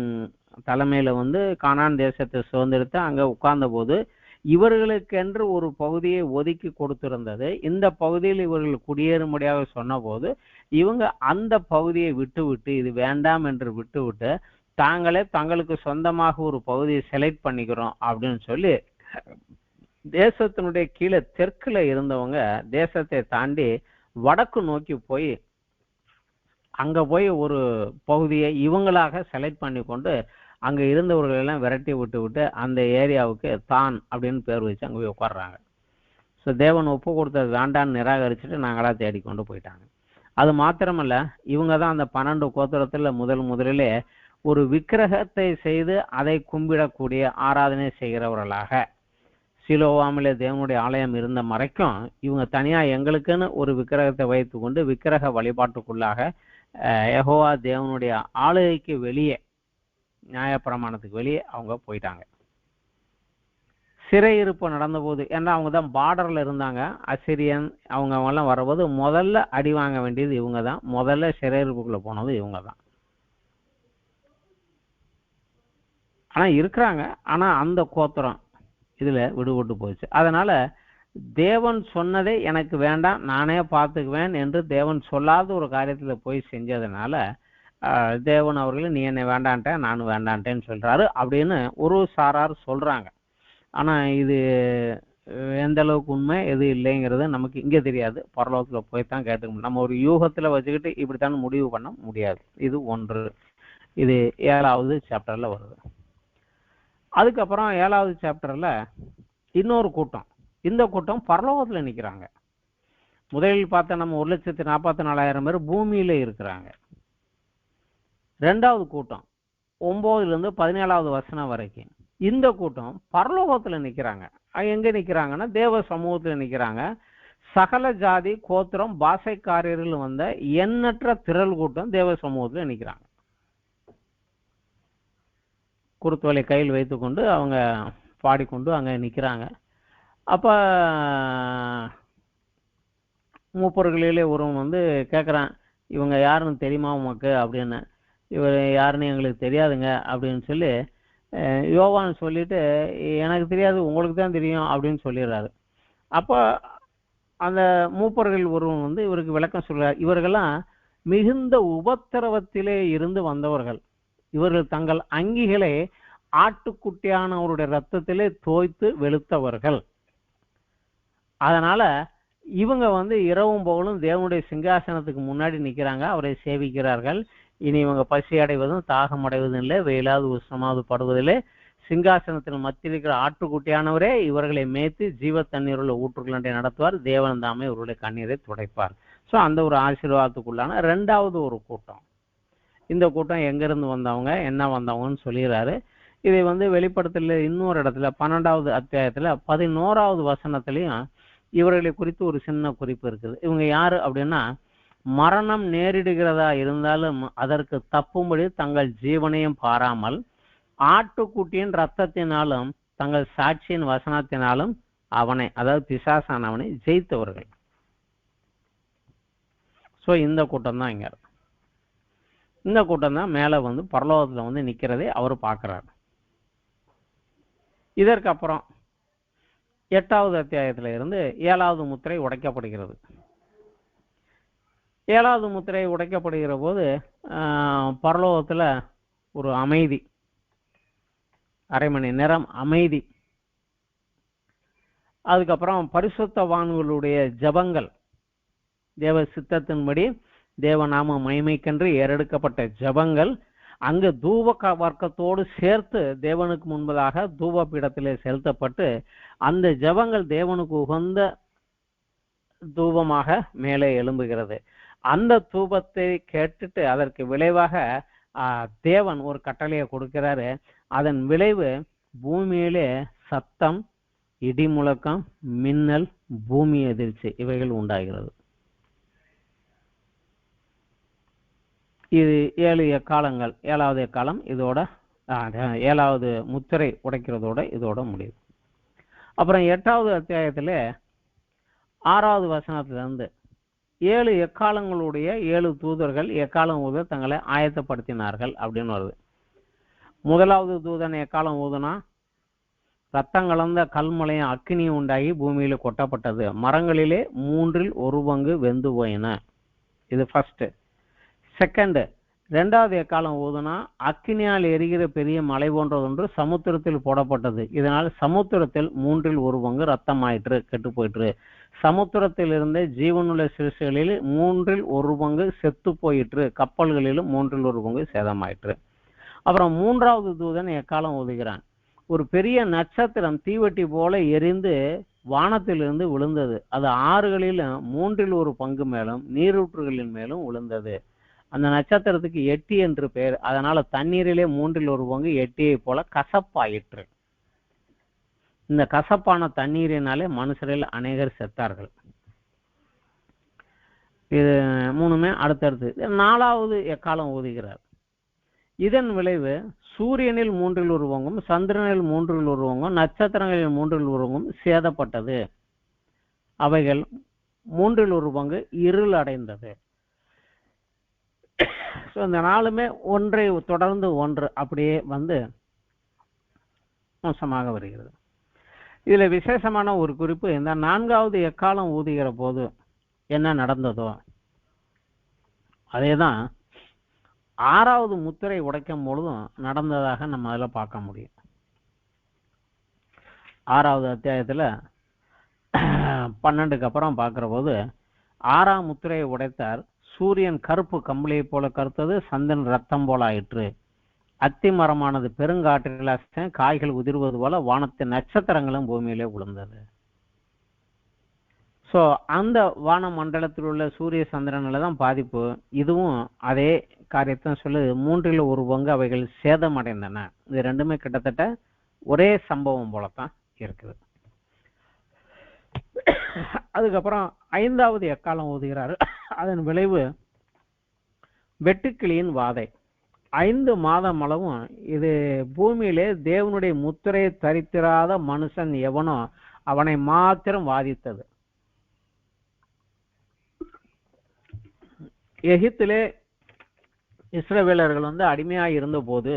தலைமையில கானான் தேசத்தை சுதந்திரத்தை அங்க உட்கார்ந்த போது இவர்களுக்கென்று ஒரு பகுதியை ஒதுக்கி கொடுத்திருந்தது. இந்த பகுதியில் இவர்கள் குடியேறும்படியாக சொன்ன போது இவங்க அந்த பகுதியை விட்டு இது வேண்டாம் என்று விட்டு தாங்களே தங்களுக்கு சொந்தமாக ஒரு பகுதியை செலக்ட் பண்ணிக்கிறோம் அப்படின்னு சொல்லி தேசத்தினுடைய கீழே தெற்குல இருந்தவங்க தேசத்தை தாண்டி வடக்கு நோக்கி போய் அங்க போய் ஒரு பகுதியை இவங்களாக செலக்ட் பண்ணி கொண்டு அங்க இருந்தவர்கள் எல்லாம் விரட்டி விட்டு அந்த ஏரியாவுக்கு தான் அப்படின்னு பேர் வச்சு அங்க போய் உட்கார்றாங்க. ஸோ தேவன் ஒப்பு கொடுத்தது வேண்டான்னு நிராகரிச்சுட்டு நாங்களா தேடிக்கொண்டு போயிட்டாங்க. அது மாத்திரமல்ல, இவங்க தான் அந்த 12 கோத்திரத்துல முதலிலே ஒரு விக்கிரகத்தை செய்து அதை கும்பிடக்கூடிய ஆராதனை செய்கிறவர்களாக சிலோவாமிலே தேவனுடைய ஆலயம் இருந்த மறைக்கும் இவங்க தனியா எங்களுக்குன்னு ஒரு விக்கிரகத்தை வைத்து கொண்டு விக்கிரக வழிபாட்டுக்குள்ளாக யெகோவா தேவனுடைய ஆளுகைக்கு வெளியே, நியாயப்பிரமாணத்துக்கு வெளியே அவங்க போயிட்டாங்க. சிறையிருப்பு நடந்த போது, ஏன்னா அவங்க தான் பார்டர்ல இருந்தாங்க, அசிரியன் அவங்க எல்லாம் வரும்போது முதல்ல அடி வாங்க வேண்டியது இவங்க தான். முதல்ல சிறையிருப்புக்குள்ள போனது இவங்க தான். ஆனா இருக்கிறாங்க, ஆனா அந்த கோத்திரம் இதுல விடுபட்டு போச்சு. அதனால தேவன் சொன்னதை எனக்கு வேண்டாம், நானே பார்த்துக்குவேன் என்று தேவன் சொல்லாத ஒரு காரியத்துல போய் செஞ்சதுனால தேவன் அவர்கள் நீ என்னை வேண்டான்ட்டேன், நானும் வேண்டான்ட்டேன்னு சொல்றாரு அப்படின்னு ஒரு சாரார் சொல்றாங்க. ஆனா இது எந்த அளவுக்கு உண்மை எது இல்லைங்கிறது நமக்கு இங்க தெரியாது, பரலோகத்துல போய்தான் கேட்டுக்கணும். நம்ம ஒரு யூகத்துல வச்சுக்கிட்டு இப்படித்தான் முடிவு பண்ண முடியாது. இது ஒன்று. இது 7வது சாப்டர்ல வருது. அதுக்கப்புறம் 7வது சாப்டர்ல இன்னொரு கூட்டம். இந்த கூட்டம் பரலோகத்துல நிக்கிறாங்க. முதலில் பார்த்த நம்ம 1,44,000 பேர் பூமியில இருக்கிறாங்க. 2வது கூட்டம் 9லிருந்து 17வது வசனம் வரைக்கும் இந்த கூட்டம் பரலோகத்துல நிக்கிறாங்க. எங்க நிக்கிறாங்கன்னா தேவ சமூகத்துல நிக்கிறாங்க. சகல ஜாதி கோத்திரம் பாஷைக்காரர்கள் வந்த எண்ணற்ற திரள் கூட்டம் தேவ சமூகத்துல நிக்கிறாங்க. குருத்தோலை கையில் வைத்துக்கொண்டு அவங்க பாடிக்கொண்டு அங்க நிக்கிறாங்க. அப்ப மூப்பர்களிலே ஒருவன் கேட்குறான், இவங்க யாருன்னு தெரியுமா உமக்கு அப்படின்னு. இவர் யாருன்னு எங்களுக்கு தெரியாதுங்க அப்படின்னு சொல்லி யோவான் சொல்லிட்டு, எனக்கு தெரியாது உங்களுக்கு தான் தெரியும் அப்படின்னு சொல்லிடுறாரு. அப்போ அந்த மூப்பர்கள் ஒருவன் இவருக்கு விளக்கம் சொல்றார். இவர்கள்லாம் மிகுந்த உபத்திரவத்திலே இருந்து வந்தவர்கள். இவர்கள் தங்கள் அங்கிகளை ஆட்டுக்குட்டியானவருடைய ரத்தத்திலே தோய்த்து வெளுத்தவர்கள். அதனால இவங்க இரவும் பகலும் தேவனுடைய சிங்காசனத்துக்கு முன்னாடி நிக்கிறாங்க, அவரை சேவிக்கிறார்கள். இனி இவங்க பசி அடைவதும் தாகம் அடைவதும் இல்லை, வெயிலாவது உஷ்ணமாவது படுவதில்லை. சிங்காசனத்தில் மத்தியில் இருக்கிற ஆட்டுக்குட்டியானவரே இவர்களை மேய்த்து ஜீவ தண்ணீருள்ள ஊற்றுக்களை நடத்துவார். தேவன் தாமே இவருடைய கண்ணீரை துடைப்பார். ஸோ அந்த ஒரு ஆசீர்வாதத்துக்குள்ளான 2வது ஒரு கூட்டம். இந்த கூட்டம் எங்கிருந்து வந்தவங்க என்ன வந்தவங்கன்னு சொல்லிடுறாரு. இதை வெளிப்படுத்தல இன்னொரு இடத்துல 12வது அத்தியாயத்துல 11வது வசனத்திலையும் இவர்களை குறித்து ஒரு சின்ன குறிப்பு இருக்குது. இவங்க யாரு அப்படின்னா, மரணம் நேரிடுகிறதா இருந்தாலும் அதற்கு தப்பும்படி தங்கள் ஜீவனையும் பாராமல் ஆட்டுக்குட்டியின் ரத்தத்தினாலும் தங்கள் சாட்சியின் வசனத்தினாலும் அவனை, அதாவது பிசாசானவனை ஜெயித்தவர்கள். ஸோ இந்த கூட்டம் தான் இங்க. இந்த கூட்டம் தான் மேல பரலோகத்துல நிக்கிறதை அவர் பார்க்கிறார். இதற்கு அப்புறம் 8வது அத்தியாயத்துல இருந்து 7வது முத்திரை உடைக்கப்படுகிறது. 7வது முத்திரை உடைக்கப்படுகிற போது பரலோகத்துல ஒரு அமைதி, அரை மணி நேரம் அமைதி. அதுக்கப்புறம் பரிசுத்தவான்களுடைய ஜபங்கள், தேவ சித்தத்தின்படி தேவநாம மகிமைக்கென்று ஏறெடுக்கப்பட்ட ஜபங்கள் அங்கு தூப வர்க்கத்தோடு சேர்த்து தேவனுக்கு முன்பதாக தூப பீடத்திலே செலுத்தப்பட்டு அந்த ஜபங்கள் தேவனுக்கு உகந்த தூபமாக மேலே எழும்புகிறது. அந்த தூபத்தை கேட்டுட்டு அதற்கு விளைவாக தேவன் ஒரு கட்டளையை கொடுக்கிறாரு. அதன் விளைவு பூமியிலே சத்தம், இடிமுழக்கம், மின்னல், பூமி எதிர்ச்சி இவைகள் உண்டாகிறது. இது 7 எக்காலங்கள். 7வது எக்காலம் இதோட 7வது முத்திரை உடைக்கிறதோட இதோட முடியுது. அப்புறம் 8வது அத்தியாயத்துல 6வது வசனத்திலிருந்து 7 எக்காலங்களுடைய 7 தூதர்கள் எக்காலம் ஊத தங்களை ஆயத்தப்படுத்தினார்கள் அப்படின்னு வருது. 1வது தூதன் எக்காலம் ஊதுனா ரத்தம் கலந்த கல்மலையும் அக்கினியும் உண்டாகி பூமியில கொட்டப்பட்டது. மரங்களிலே 3ல் 1 பங்கு வெந்து போயின. இது ஃபர்ஸ்ட். செகண்ட், 2வது எக்காலம் ஊதுனா அக்கினியால் எரிகிற பெரிய மலை போன்றதொன்று சமுத்திரத்தில் போடப்பட்டது. இதனால் சமுத்திரத்தில் 3ல் 1 பங்கு ரத்தம் ஆயிற்று, கெட்டு போயிற்று. சமுத்திரத்தில் இருந்த ஜீவனுள்ள சிறுசுகளில் 1/3 செத்து போயிற்று, கப்பல்களிலும் 1/3 சேதமாயிற்று. அப்புறம் 3வது தூதன் எக்காலம் ஊதுகிறான். ஒரு பெரிய நட்சத்திரம் தீவட்டி போல எரிந்து வானத்திலிருந்து விழுந்தது. அது ஆறுகளிலும் 1/3 மேலும் நீரூற்றுகளின் மேலும் விழுந்தது. அந்த நட்சத்திரத்துக்கு எட்டி என்று பெயர். அதனால தண்ணீரிலே 1/3 எட்டியை போல கசப்பாயிற்று. இந்த கசப்பான தண்ணீரினாலே மனுஷரில் அநேகர் செத்தார்கள். இது 3மே அடுத்தடுத்து. 4வது எக்காலம் ஊதுகிறார். இதன் விளைவு சூரியனில் 1/3 சந்திரனில் 1/3 நட்சத்திரங்களில் 1/3 சேதப்பட்டது. அவைகள் 1/3 இருள் அடைந்தது. இந்த 4மே ஒன்றை தொடர்ந்து ஒன்று அப்படியே வந்து மோசமாக வருகிறது. இதுல விசேஷமான ஒரு குறிப்பு, இந்த 4வது எக்காலம் ஊதுகிற போது என்ன நடந்ததோ அதேதான் 6வது முத்திரை உடைக்கும் பொழுதும் நடந்ததாக நம்ம அதில் பார்க்க முடியும். 6வது அத்தியாயத்துல 12க்கு அப்புறம் பார்க்கிற போது 6ஆம் முத்திரையை உடைத்தார். சூரியன் கருப்பு கம்பளியை போல கருத்தது, சந்திரன் ரத்தம் போல ஆயிற்று. அத்தி மரமானது பெருங்காற்றில் காய்கள் உதிர்வது போல வானத்தின் நட்சத்திரங்களும் பூமியிலே விழுந்தது. ஸோ அந்த வான மண்டலத்தில் உள்ள சூரிய சந்திரனில் தான் பாதிப்பு. இதுவும் அதே காரியத்தை சொல்லுது. 1/3 அவைகள் சேதமடைந்தன. இது ரெண்டுமே கிட்டத்தட்ட ஒரே சம்பவம் போலத்தான் இருக்குது. அதுக்கப்புறம் 5வது எக்காலம் ஊதுகிறாரு. அதன் விளைவு வெட்டுக்கிளியின் வாதை. 5 மாதம் அளவும் இது பூமியிலே தேவனுடைய முத்திரையை தரித்திராத மனுஷன் எவனோ அவனை மாத்திரம் வாதித்தது. எகிப்திலே இஸ்ரவேலர்கள் அடிமையாய் இருந்த போது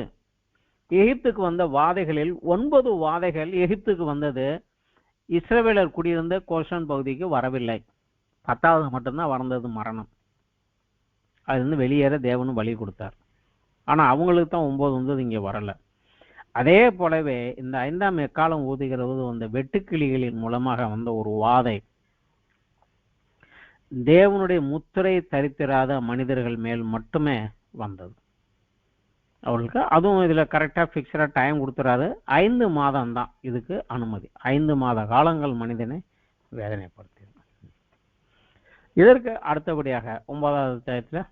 எகிப்துக்கு வந்த வாதைகளில் 9 வாதைகள் எகிப்துக்கு வந்தது. இஸ்ரவேலர் குடியிருந்த கோஷன் பகுதிக்கு வரவில்லை. 10வது மட்டும்தான் வந்தது, மரணம். அது வெளியேற தேவனும் வழி கொடுத்தார். ஆனா அவங்களுக்கு தான் 9 வந்தது, இங்க வரல. அதே போலவே இந்த 5ஆம் எக்காலம் ஊதுகிறது அந்த வெட்டுக்கிளிகளின் மூலமாக வந்த ஒரு வாதை தேவனுடைய முத்திரை தரித்திராத மனிதர்கள் மேல் மட்டுமே வந்தது. அவர்களுக்கு அதுவும் இதுல கரெக்டா பிக்சரா டைம் கொடுத்துறாரு. 5 மாதம் தான் இதுக்கு அனுமதி. 5 மாத காலங்கள் மனிதனை வேதனைப்படுத்தி. இதற்கு அடுத்தபடியாக 9வது அத்தியாயத்துல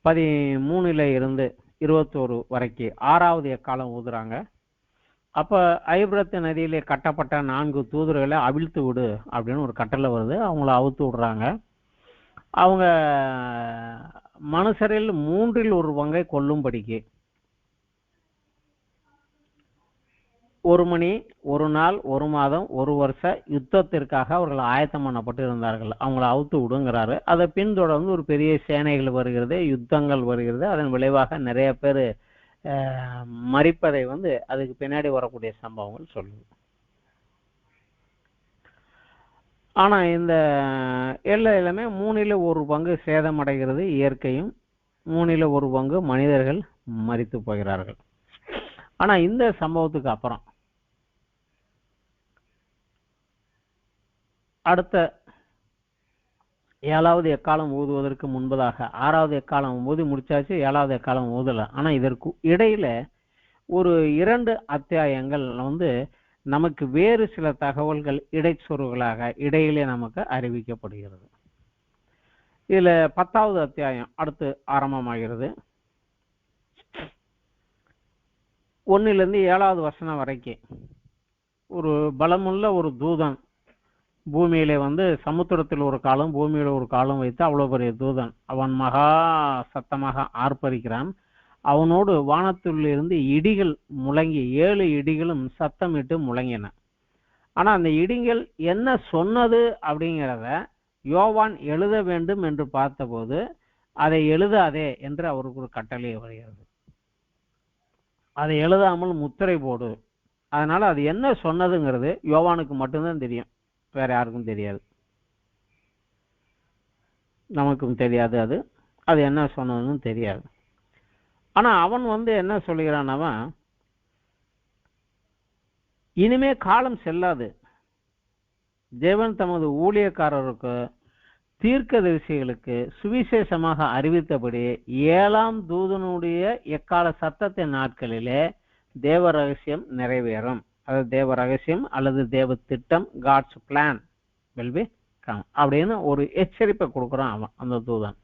13 இருந்து 21 வரைக்கும் 6வது எக்காலம் ஊதுறாங்க. அப்ப ஐபிரத்து நதியிலே கட்டப்பட்ட 4 தூதர்களை அவிழ்த்து விடு அப்படின்னு ஒரு கட்டளை வருது. அவங்கள அவுத்து விடுறாங்க. அவங்க மனுஷரில் 1/3 கொல்லும்படிக்கு 1 மணி, 1 நாள், 1 மாதம், 1 வருஷ யுத்தத்திற்காக அவர்கள் ஆயத்தம் பண்ணப்பட்டு இருந்தார்கள். அவங்கள அவுத்து விடுங்கிறாரு. அதை பின்தொடர்ந்து ஒரு பெரிய சேனைகள் வருகிறது, யுத்தங்கள் வருகிறது. அதன் விளைவாக நிறைய பேர் மரிப்பதை அதுக்கு பின்னாடி வரக்கூடிய சம்பவங்கள் சொல்லுது. ஆனா இந்த எல்லாமே 1/3 சேதமடைகிறது இயற்கையும், 1/3 மனிதர்கள் மரித்து போகிறார்கள். ஆனா இந்த சம்பவத்துக்கு அப்புறம் அடுத்த 7வது எக்காலம் ஊதுவதற்கு முன்பதாக 6வது எக்காலம் ஊதி முடிச்சாச்சு, 7வது எக்காலம் ஊதல. ஆனா இதற்கு இடையில ஒரு 2 அத்தியாயங்கள் நமக்கு வேறு சில தகவல்கள் இடைச்சொருகளாக இடையிலே நமக்கு அறிவிக்கப்படுகிறது. இதுல 10வது அத்தியாயம் அடுத்து ஆரம்பமாகிறது. 1 7வது வசனம் வரைக்கும் ஒரு பலமுள்ள ஒரு தூதன் பூமியிலே சமுத்திரத்தில் ஒரு காலம், பூமியில ஒரு காலம் வைத்து அவ்வளவு பெரிய தூதன் அவன் மகா சத்தமாக ஆர்ப்பரிக்கிறான். அவனோடு வானத்தில் இருந்து இடிகள் முழங்கி 7 இடிகளும் சத்தமிட்டு முழங்கின. ஆனா அந்த இடிகள் என்ன சொன்னது அப்படிங்கிறத யோவான் எழுத வேண்டும் என்று பார்த்தபோது அதை எழுதாதே என்று அவருக்கு ஒரு கட்டளை வருகிறது. அதை எழுதாமல் முத்திரை போடு. அதனால அது என்ன சொன்னதுங்கிறது யோவானுக்கு மட்டும்தான் தெரியும், வேற யாருக்கும் தெரியாது. நமக்கும் தெரியாது அது என்ன சொன்னதுன்னு தெரியாது. ஆனா அவன் என்ன சொல்லுகிறான், அவன் இனிமே காலம் செல்லாது, தேவன் தமது ஊழியக்காரருக்கு தீர்க்கதரிசிகளுக்கு சுவிசேஷமாக அறிவித்தபடி 7ஆம் தூதனுடைய எக்கால சத்தத்தின் நாட்களிலே தேவ ரகசியம் நிறைவேறும். அதாவது தேவ ரகசியம் அல்லது தேவ திட்டம், God's plan will be come அப்படின்னு ஒரு எச்சரிப்பை கொடுக்குறான் அவன், அந்த தூதன்.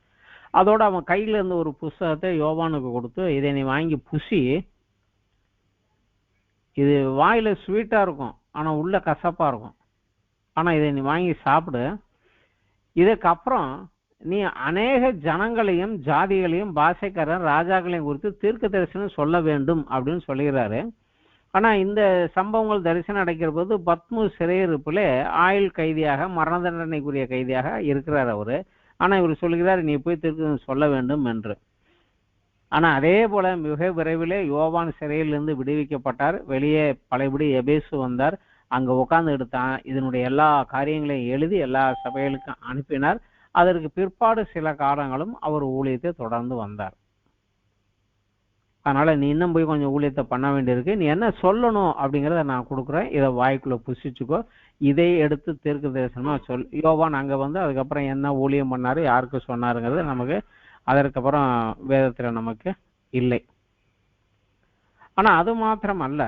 அதோட அவன் கையில இருந்து ஒரு புஸ்தகத்தை யோவானுக்கு கொடுத்து, இதை நீ வாங்கி புசி, இது வாயில ஸ்வீட்டா இருக்கும் ஆனா உள்ள கசப்பா இருக்கும், ஆனா இதை நீ வாங்கி சாப்பிடு, இதுக்கப்புறம் நீ அநேக ஜனங்களையும் ஜாதிகளையும் பாஷைக்காரன் ராஜாக்களையும் குறித்து தீர்க்க தரிசனம் சொல்ல வேண்டும் அப்படின்னு சொல்லுகிறாரு. ஆனா இந்த சம்பவங்கள் தரிசனம் அடைக்கிற போது பத்மு சிறையிருப்பிலே ஆயுள் கைதியாக, மரண தண்டனைக்குரிய கைதியாக இருக்கிறார் அவரு. ஆனா இவர் சொல்லுகிறார் நீ போய் தீர்க்க சொல்ல வேண்டும் என்று. ஆனா அதே போல மிக விரைவிலே யோவான் சிறையிலிருந்து விடுவிக்கப்பட்டார். வெளியே பழையபடி எபேசு வந்தார். அங்க உட்கார்ந்து எடுத்தான் இதனுடைய எல்லா காரியங்களையும் எழுதி எல்லா சபைகளுக்கும் அனுப்பினார். அதற்கு பிற்பாடு சில காலங்களும் அவர் ஊழியத்தை தொடர்ந்து வந்தார். அதனால நீ இன்னும் போய் கொஞ்சம் ஊழியத்தை பண்ண வேண்டியிருக்கு, நீ என்ன சொல்லணும் அப்படிங்கிறத நான் கொடுக்குறேன், இதை வாய்க்குள்ள புசிச்சுக்கோ, இதை எடுத்து தீர்க்க தரிசனமா சொல். யோவான் அங்க வந்து அதுக்கப்புறம் என்ன ஊழியம் பண்ணாரு, யாருக்கு சொன்னாருங்கிறது நமக்கு அதற்கப்புறம் வேதத்துல நமக்கு இல்லை. ஆனா அது மாத்திரம் அல்ல,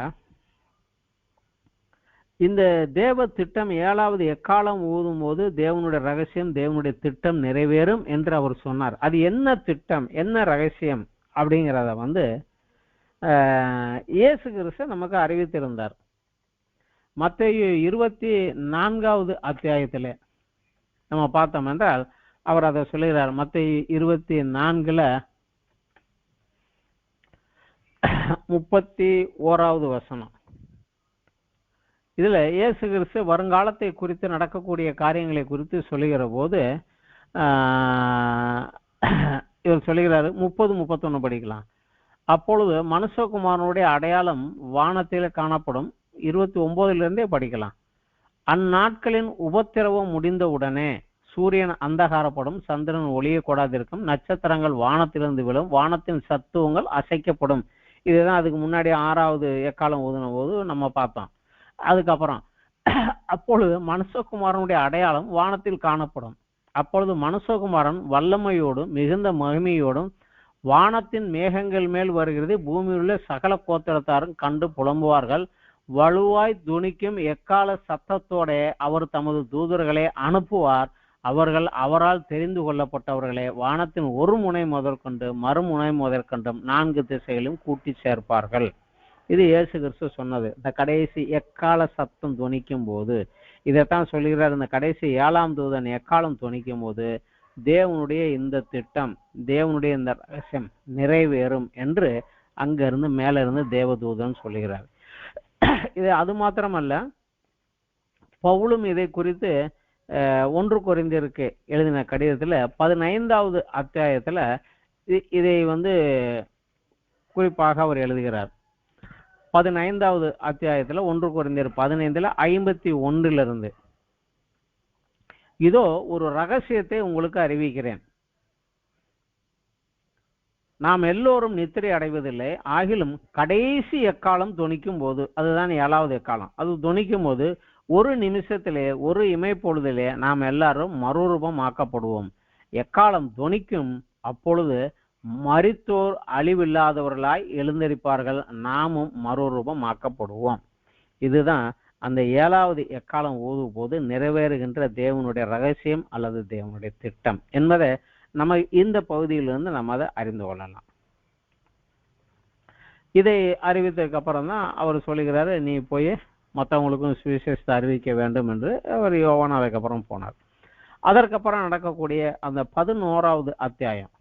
இந்த தேவ திட்டம் 7வது எக்காலம் ஊதும் போது தேவனுடைய ரகசியம், தேவனுடைய திட்டம் நிறைவேறும் என்று அவர் சொன்னார். அது என்ன திட்டம், என்ன ரகசியம் அப்படிங்கிறத வந்து இயேசு கிறிஸ்து நமக்கு அறிவித்திருந்தார். மத்தேயு 24வது அத்தியாயத்திலே நம்ம பார்த்தோம் என்றால் அவர் அதை சொல்லுகிறார். மத்தேயு 24ல 31வது வசனம். இதுல இயேசு கிறிஸ்து வருங்காலத்தை குறித்து நடக்கக்கூடிய காரியங்களை குறித்து சொல்லுகிற போது இவர் சொல்லுகிறாரு. 30-31 படிக்கலாம். அப்பொழுது மனுஷகுமாரனுடைய அடையாளம் வானத்திலே காணப்படும். 29 படிக்கலாம். அந்நாட்களின் உபத்திரவம் முடிந்தவுடனே சூரியன் அந்தகாரப்படும், சந்திரன் ஒளிய கூடாதிருக்கும், நட்சத்திரங்கள் வானத்திலிருந்து விழும், வானத்தின் சத்துவங்கள் அசைக்கப்படும். இதுதான் அதுக்கு முன்னாடி 6வது எக்காலம் ஊதின போது நம்ம பார்த்தோம். அதுக்கப்புறம் அப்பொழுது மனுஷகுமாரனுடைய அடையாளம் வானத்தில் காணப்படும். அப்பொழுது மனுஷகுமாரன் வல்லமையோடும் மிகுந்த மகிமையோடும் வானத்தின் மேகங்கள் மேல் வருகிறது. பூமியில் உள்ள சகல கோத்திரத்தாரும் கண்டு புலம்புவார்கள். வலுவாய் துணிக்கும் எக்கால சத்தத்தோட அவர் தமது தூதர்களை அனுப்புவார். அவர்கள் அவரால் தெரிந்து கொள்ளப்பட்டவர்களே வானத்தின் ஒரு முனை முதற்கொண்டு மறுமுனை முதற்கொண்டும் 4 திசைகளும் கூட்டி சேர்ப்பார்கள். இது இயேசு கிறிஸ்து சொன்னது. இந்த கடைசி எக்கால சத்தம் துணிக்கும் போது இதைத்தான் சொல்லுகிறார். இந்த கடைசி 7ஆம் தூதன் எக்காலம் துணிக்கும் போது தேவனுடைய இந்த திட்டம், தேவனுடைய இந்த ரகசியம் நிறைவேறும் என்று அங்கிருந்து மேல இருந்து தேவதூதன் சொல்லுகிறார். இது அது மாத்திரமல்ல, பவுலும் இதை குறித்து 1 கொரிந்தியருக்கு எழுதின கடிதத்துல 15வது அத்தியாயத்துல இதை வந்து குறிப்பாக அவர் எழுதுகிறார். 15வது அத்தியாயத்துல 1 கொரிந்தியர் 15ல 51 இதோ ஒரு ரகசியத்தை உங்களுக்கு அறிவிக்கிறேன். நாம் எல்லோரும் நித்திரை அடைவதில்லை, ஆகிலும் கடைசி எக்காலம் துணிக்கும் போது, அதுதான் 7வது எக்காலம், அது துணிக்கும் போது ஒரு நிமிஷத்திலே ஒரு இமைப்பொழுதிலே நாம் எல்லாரும் மறுரூபம் ஆக்கப்படுவோம். எக்காலம் துணிக்கும், அப்பொழுது மரித்தோர் அழிவில்லாதவர்களாய் எழுந்தரிப்பார்கள், நாமும் மறுரூபம் ஆக்கப்படுவோம். இதுதான் அந்த 7வது எக்காலம் ஊதும் போது நிறைவேறுகின்ற தேவனுடைய ரகசியம் அல்லது தேவனுடைய திட்டம் என்பதை நம்ம இந்த பகுதியிலிருந்து நம்ம அதை அறிந்து கொள்ளலாம். இதை அறிவித்ததுக்கு அப்புறம் தான் அவர் சொல்லுகிறாரு, நீ போய் மற்றவங்களுக்கும் சுவிசேஷத்தை அறிவிக்க வேண்டும் என்று அவர் யோவான் அதுக்கப்புறம் போனார். அதற்கப்புறம் நடக்கக்கூடிய அந்த 11வது அத்தியாயம்,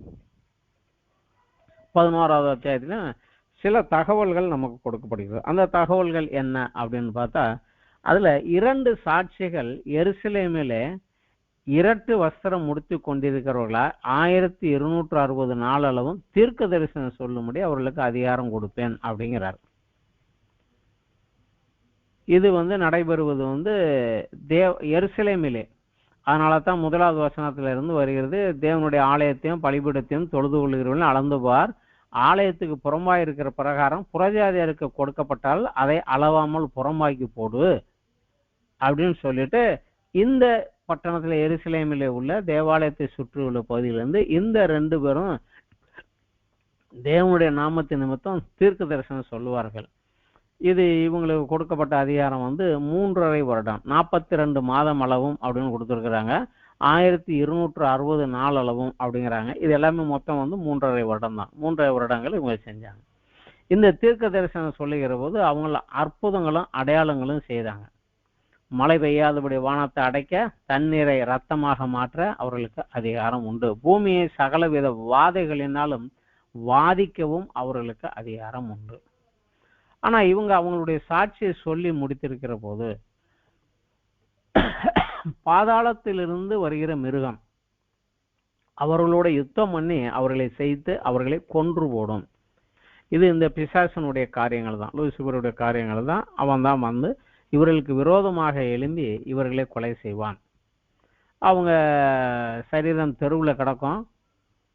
11வது அத்தியாயத்துல சில தகவல்கள் நமக்கு கொடுக்கப்படுகிறது. அந்த தகவல்கள் என்ன அப்படின்னு பார்த்தா, அதுல 2 சாட்சிகள் எருசலேமிலே இரட்டு வஸ்திரம் முடித்து கொண்டிருக்கிறவர்களா 1260 நாளளவும் தீர்க்க தரிசனம் சொல்லும்படி அவர்களுக்கு அதிகாரம் கொடுப்பேன் அப்படிங்கிறார். இது நடைபெறுவது எருசலேமிலே. அதனால தான் 1வது வசனத்துல இருந்து வருகிறது, தேவனுடைய ஆலயத்தையும் பலிபீடத்தையும் தொழுது கொள்கிறவர்கள் அளந்துபார், ஆலயத்துக்கு புறம்பாய் இருக்கிற பிரகாரம் புறஜாதியாருக்கு கொடுக்கப்பட்டால் அதை அளவாமல் புறம்பாக்கி போடு அப்படின்னு சொல்லிட்டு இந்த பட்டணத்துல எருசலேமிலே உள்ள தேவாலயத்தை சுற்றியுள்ள பகுதியிலிருந்து இந்த 2 பேரும் தேவனுடைய நாமத்தின் நிமித்தம் தீர்க்க தரிசனம் சொல்லுவார்கள். இது இவங்களுக்கு கொடுக்கப்பட்ட அதிகாரம் 3.5 வருடம் 42 மாதம் அளவும் அப்படின்னு கொடுத்துருக்குறாங்க. 1260 நாள் அளவும் அப்படிங்கிறாங்க. இது எல்லாமே மொத்தம் 3.5 வருடம் தான். 3.5 வருடங்கள் இவங்க செஞ்சாங்க. இந்த தீர்க்க தரிசனம் சொல்லுகிற போது அவங்கள அற்புதங்களும் அடையாளங்களும் செய்தாங்க. மழை பெய்யாதபடி வானத்தை அடைக்க, தண்ணீரை ரத்தமாக மாற்ற அவர்களுக்கு அதிகாரம் உண்டு. பூமியை சகலவித வாதைகளினாலும் வாதிக்கவும் அவர்களுக்கு அதிகாரம் உண்டு. ஆனா இவங்க அவங்களுடைய சாட்சியை சொல்லி முடித்திருக்கிற போது பாதாளத்திலிருந்து வருகிற மிருகம் அவர்களோட யுத்தம் பண்ணி அவர்களை செய்து அவர்களை கொன்று போடும். இது இந்த பிசாசனுடைய காரியங்கள் தான், லூசிபருடைய காரியங்கள் தான். அவன் தான் இவர்களுக்கு விரோதமாக எழும்பி இவர்களை கொலை செய்வான். அவங்க சரீரம் தெருவில் கிடக்கும்.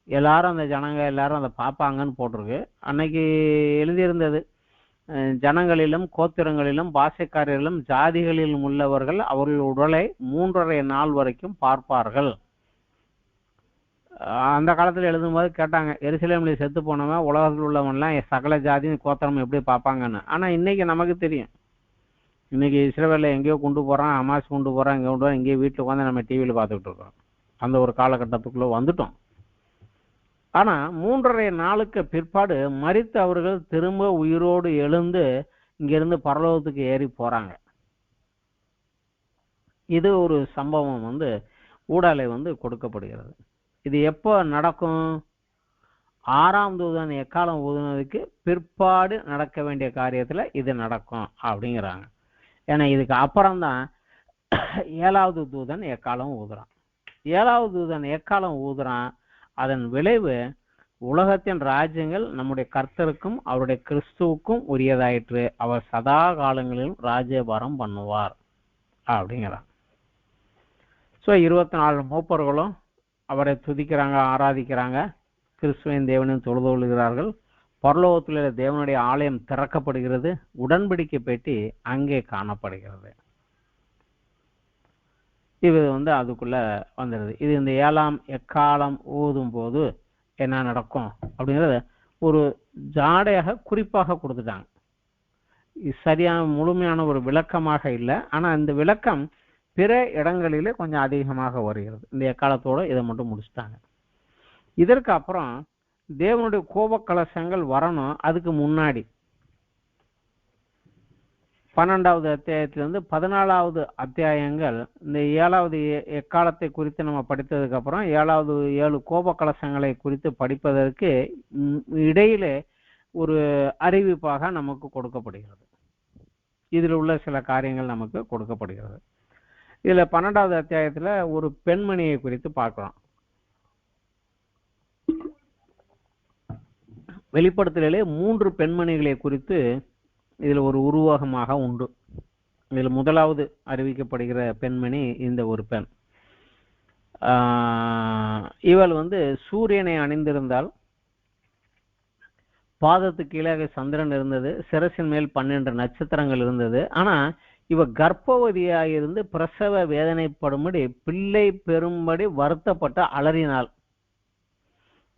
எல்லாரும் அந்த ஜனங்க எல்லாரும் அதை பார்ப்பாங்கன்னு போட்டிருக்கு. அன்னைக்கு எழுதியிருந்தது, ஜனங்களிலும் கோத்திரங்களிலும் பாஷைக்காரர்களும் ஜாதிகளிலும் உள்ளவர்கள் அவர்கள் உடலை 3.5 நாள் வரைக்கும் பார்ப்பார்கள். அந்த காலத்துல எழுதும்போது கேட்டாங்க, எருசலேம்ல செத்து போனவன் உலகத்தில் உள்ளவன்லாம் சகல ஜாதியும் கோத்திரம் எப்படி பார்ப்பாங்கன்னு. ஆனா இன்னைக்கு நமக்கு தெரியும், இன்னைக்கு இஸ்ரவேல்ல எங்கேயோ கொண்டு போறான், ஹமாஸ் கொண்டு போறான், இங்கே கொண்டு போறான், இங்கேயே வீட்டில் உட்காந்து நம்ம டிவியில் பார்த்துக்கிட்டு இருக்கோம். அந்த ஒரு காலகட்டத்துக்குள்ள வந்துட்டோம். ஆனா 3.5 நாளுக்கு பிற்பாடு மரித்து அவர்கள் திரும்ப உயிரோடு எழுந்து இங்கிருந்து பரலோகத்துக்கு ஏறி போறாங்க. இது ஒரு சம்பவம் ஊடாலே கொடுக்கப்படுகிறது. இது எப்போ நடக்கும்? 6ஆம் தூதன் எக்காலம் ஊதுனதுக்கு பிற்பாடு நடக்க வேண்டிய காரியத்துல இது நடக்கும் அப்படிங்கிறாங்க. ஏன்னா இதுக்கு அப்புறம்தான் 7வது தூதன் எக்காலம் ஊதுறான். 7வது தூதன் எக்காலம் ஊதுறான். அதன் விளைவு உலகத்தின் ராஜ்யங்கள் நம்முடைய கர்த்தருக்கும் அவருடைய கிறிஸ்துவுக்கும் உரியதாயிற்று. அவர் சதா காலங்களிலும் ராஜ்யபாரம் பண்ணுவார் அப்படிங்கிறான். ஸோ 24 மூப்பர்களும் அவரை துதிக்கிறாங்க, ஆராதிக்கிறாங்க, கிறிஸ்துவின் தேவனையும் தொழுது கொள்கிறார்கள். பரலோகத்தில் தேவனுடைய ஆலயம் திறக்கப்படுகிறது. உடன்படிக்கை பெட்டி அங்கே காணப்படுகிறது. இது அதுக்குள்ள வந்துடுது. இது இந்த 7ஆம் எக்காலம் ஊதும் போது என்ன நடக்கும் அப்படிங்கிறத ஒரு ஜாடையாக குறிப்பாக கொடுத்துட்டாங்க. சரியான முழுமையான ஒரு விளக்கமாக இல்லை. ஆனா இந்த விளக்கம் பிற இடங்களிலே கொஞ்சம் அதிகமாக வருகிறது. இந்த எக்காலத்தோட இதை மட்டும் முடிச்சுட்டாங்க. இதற்கு அப்புறம் தேவனுடைய கோப கலசங்கள் வரணும். அதுக்கு முன்னாடி 12வது அத்தியாயத்திலிருந்து 14வது அத்தியாயங்கள் இந்த 7வது எக்காலத்தை குறித்து நம்ம படித்ததுக்கு அப்புறம் 7 கோப கலசங்களை குறித்து படிப்பதற்கு இடையிலே ஒரு அறிவிப்பாக நமக்கு கொடுக்கப்படுகிறது. இதில் உள்ள சில காரியங்கள் நமக்கு கொடுக்கப்படுகிறது. இதுல 12வது அத்தியாயத்துல ஒரு பெண்மணியை குறித்து பார்க்கலாம். வெளிப்படுத்தலே 3 பெண்மணிகளை குறித்து இதுல ஒரு உருவகமாக உண்டு. இதுல முதலாவது அறிவிக்கப்படுகிற பெண்மணி இந்த ஒரு பெண். இவள் சூரியனை அணிந்திருந்தால், பாதத்துக்கு கீழே சந்திரன் இருந்தது, சிரசின் மேல் 12 நட்சத்திரங்கள் இருந்தது. ஆனா இவ கர்ப்பவதியாயிருந்து பிரசவ வேதனைப்படும்படி பிள்ளை பெறும்படி வருத்தப்பட்டு அலறினாள்.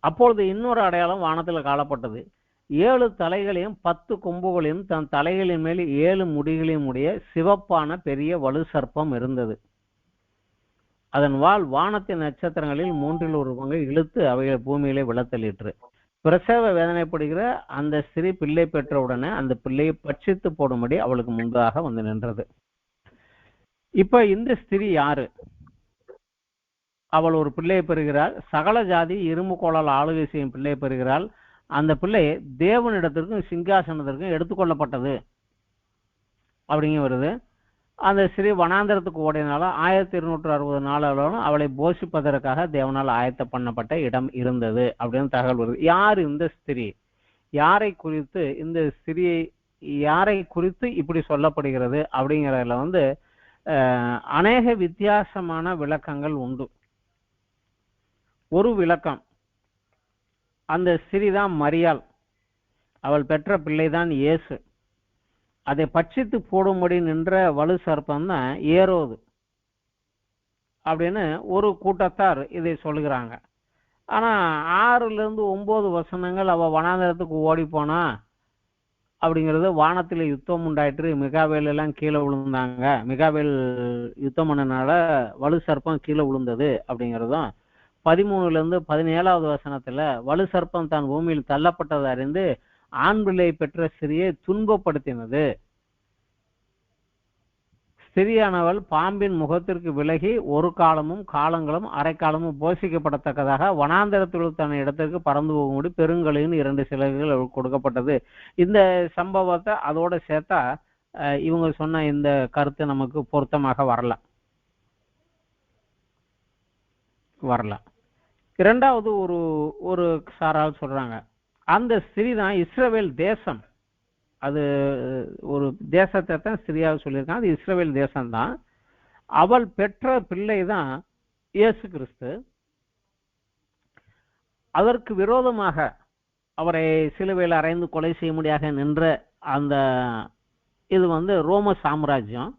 அப்பொழுது இன்னொரு அடையாளம் வானத்தில் காணப்பட்டது. 7 தலைகளையும் 10 கொம்புகளையும் தன் தலைகளின் மேல் 7 முடிகளையும் உடைய சிவப்பான பெரிய வலு சர்ப்பம் இருந்தது. அதன் வால் வானத்தின் நட்சத்திரங்களில் 1/3 பங்கை இழுத்து அவைகள் பூமியிலே விழத்தளிற்று. பிரசவ வேதனைப்படுகிற அந்த ஸ்திரீ பிள்ளை பெற்றவுடனே அந்த பிள்ளையை பட்சித்து போடும்படி அவளுக்கு முன்பாக நின்றது. இப்ப இந்த ஸ்திரீ யாரு? அவள் ஒரு பிள்ளையை பெறுகிறாள். சகல ஜாதி இரும்பு கோளால் ஆளுகை செய்யும் பிள்ளையை பெறுகிறாள். அந்த பிள்ளை தேவனிடத்திற்கும் சிங்காசனத்திற்கும் எடுத்துக்கொள்ளப்பட்டது அப்படிங்க வருது. அந்த ஸ்திரீ வனாந்தரத்துக்கு ஓடினால 1260 நாளும் அவளை போஷிப்பதற்காக தேவனால் ஆயத்த பண்ணப்பட்ட இடம் இருந்தது அப்படின்னு தகவல் வருது. யார் இந்த ஸ்திரீ? யாரை குறித்து இந்த ஸ்திரியை யாரை குறித்து இப்படி சொல்லப்படுகிறது அப்படிங்கிறதுல அநேக வித்தியாசமான விளக்கங்கள் உண்டு. ஒரு விளக்கம், அந்த ஸ்திரீ தான் மரியாள், அவள் பெற்ற பிள்ளைதான் இயேசு. அதை பட்சித்து போடும்படி நின்ற வலு சர்ப்பம் தான் ஏரோது. அப்படின்னு ஒரு கூட்டத்தார் இதை சொல்லுகிறாங்க. ஆனா 6-9 வசனங்கள் அவ வனாந்தரத்துக்கு ஓடி போனா அப்படிங்கிறது வானத்துல யுத்தம் உண்டாயிற்று, மிகாவேல் எல்லாம் கீழே விழுந்தாங்க, மிகாவேல் யுத்தம் பண்ணனால வலு சர்ப்பம் கீழே விழுந்தது அப்படிங்கிறதும் 13-17 வசனத்துல வலு சர்ப்பம் தான் பூமியில் தள்ளப்பட்டதை அறிந்து ஆண் பிள்ளை பெற்ற ஸ்திரியை துன்பப்படுத்தினது, ஸ்திரியானவள் பாம்பின் முகத்திற்கு விலகி ஒரு காலமும் காலங்களும் அரைக்காலமும் போஷிக்கப்படத்தக்கதாக வனாந்தரத்தில் தன் இடத்திற்கு பறந்து போகும்படி பெருங்கலின் 2 சிலைகள் கொடுக்கப்பட்டது. இந்த சம்பவத்தை அதோட சேர்த்தா இவங்க சொன்ன இந்த கருத்து நமக்கு பொருத்தமாக வரலாம். இரண்டாவது ஒரு சாரால் சொல்றாங்க, அந்த ஸ்திரீ தான் இஸ்ரவேல் தேசம். அது ஒரு தேசத்தை தான் ஸ்திரியாக சொல்லியிருக்காங்க, அது இஸ்ரவேல் தேசம்தான். அவள் பெற்ற பிள்ளை தான் இயேசு கிறிஸ்து. அதற்கு விரோதமாக அவரை சிலுவையில் அறைந்து கொலை செய்ய முடியாத நின்ற அந்த இது ரோம சாம்ராஜ்யம்.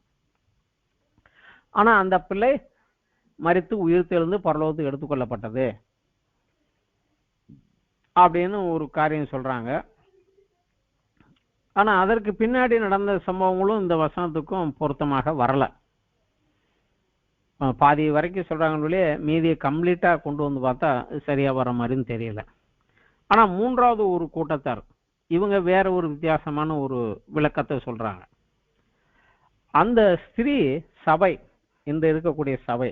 ஆனா அந்த பிள்ளை மரித்து உயிர் தெழுந்து பரலோகத்துக்கு எடுத்துக்கொள்ளப்பட்டது அப்படின்னு ஒரு காரியம் சொல்றாங்க. ஆனா அதற்கு பின்னாடி நடந்த சம்பவங்களும் இந்த வசனத்துக்கும் பொருத்தமாக வரல. பாதி வரைக்கும் சொல்றாங்களே, மீதியை கம்ப்ளீட்டா கொண்டு வந்து பார்த்தா சரியா வர மாதிரின்னு தெரியல. ஆனா 3வது ஒரு கூட்டத்தார் இவங்க வேற ஒரு வித்தியாசமான ஒரு விளக்கத்தை சொல்றாங்க. அந்த ஸ்திரீ சபை, இந்த இருக்கக்கூடிய சபை,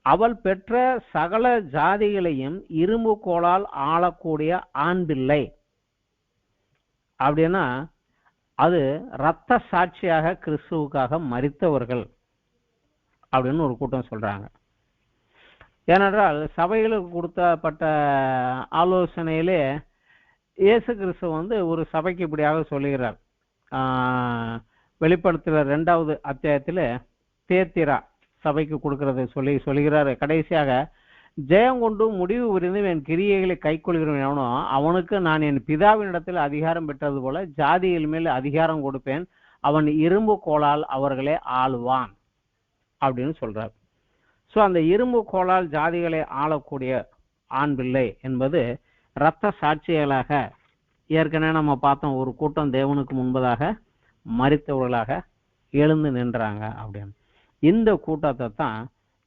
அவள் பெற்ற சகல ஜாதிகளையும் இரும்பு கோலால் ஆளக்கூடிய ஆண் பிள்ளை அப்படின்னா அது இரத்த சாட்சியாக கிறிஸ்துவுக்காக மரித்தவர்கள் அப்படின்னு ஒரு கூட்டம் சொல்றாங்க. ஏனென்றால் சபைகளுக்கு கொடுத்தப்பட்ட ஆலோசனையிலே இயேசு கிறிஸ்து ஒரு சபைக்கு இப்படியாக சொல்லுகிறார். வெளிப்படுத்துகிற 2வது அத்தியாயத்தில் தேத்திரா சபைக்கு கொடுக்கறதை சொல்லுகிறாரு. கடைசியாக, ஜெயம் கொண்டு முடிவு புரிந்து என் கிரியைகளை கை கொள்கிறவனோ அவனுக்கு நான் என் பிதாவின் இடத்தில் அதிகாரம் பெற்றது போல ஜாதிகள் மேல் அதிகாரம் கொடுப்பேன், அவன் இரும்பு கோலால் அவர்களை ஆளுவான் அப்படின்னு சொல்றார். ஸோ அந்த இரும்பு கோலால் ஜாதிகளை ஆளக்கூடிய ஆண் பிள்ளை என்பது இரத்த சாட்சிகளாக, ஏற்கனவே நம்ம பார்த்தோம், ஒரு கூட்டம் தேவனுக்கு முன்பதாக மரித்தவர்களாக எழுந்து நின்றாங்க அப்படின்னு. இந்த கூட்டத்தை தான்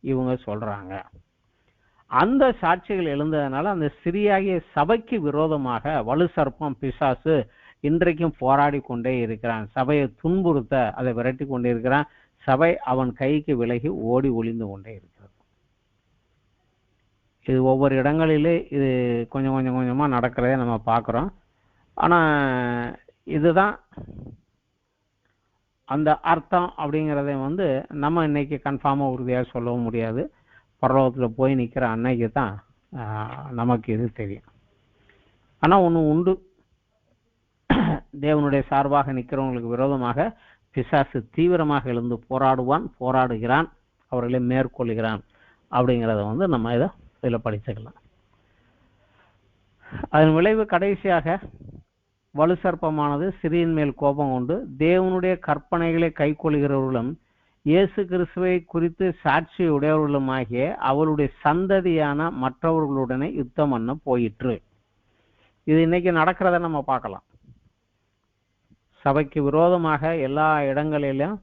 இவங்க சொல்றாங்க. அந்த சாட்சிகள் எழுந்ததுனால அந்த சிறியாகிய சபைக்கு விரோதமாக வலு சர்ப்பம் பிசாசு இன்றைக்கும் போராடி கொண்டே இருக்கிறான். சபையை துன்புறுத்த அதை விரட்டி கொண்டே இருக்கிறான். சபை அவன் கைக்கு விலகி ஓடி ஒளிந்து கொண்டே இருக்கிறது. இது ஒவ்வொரு இடங்களிலே இது கொஞ்சம் கொஞ்சம் கொஞ்சமா நடக்கிறதே நம்ம பார்க்கிறோம். ஆனா இதுதான் அந்த அர்த்தம் அப்படிங்கிறத நம்ம இன்னைக்கு கன்ஃபார்மா உறுதியாக சொல்லவும் முடியாது. பரலோகத்தில் போய் நிற்கிற அன்னைக்கு தான் நமக்கு இது தெரியும். ஆனா ஒன்று உண்டு, தேவனுடைய சார்பாக நிற்கிறவங்களுக்கு விரோதமாக பிசாசு தீவிரமாக எழுந்து போராடுகிறான், அவர்களை மேற்கொள்கிறான் அப்படிங்கிறத நம்ம இதில் படிச்சுக்கலாம். அதன் விளைவு கடைசியாக வலு சர்ப்பமானது சிறியின் மேல் கோபம் கொண்டு தேவனுடைய கற்பனைகளை கை கொள்கிறவர்களும் இயேசு கிறிஸ்துவை குறித்து சாட்சி உடையவர்களுமாகிய அவளுடைய சந்ததியான மற்றவர்களுடனே யுத்தம் பண்ண போயிற்று. இது இன்னைக்கு நடக்கிறத நம்ம பார்க்கலாம். சபைக்கு விரோதமாக எல்லா இடங்களிலும்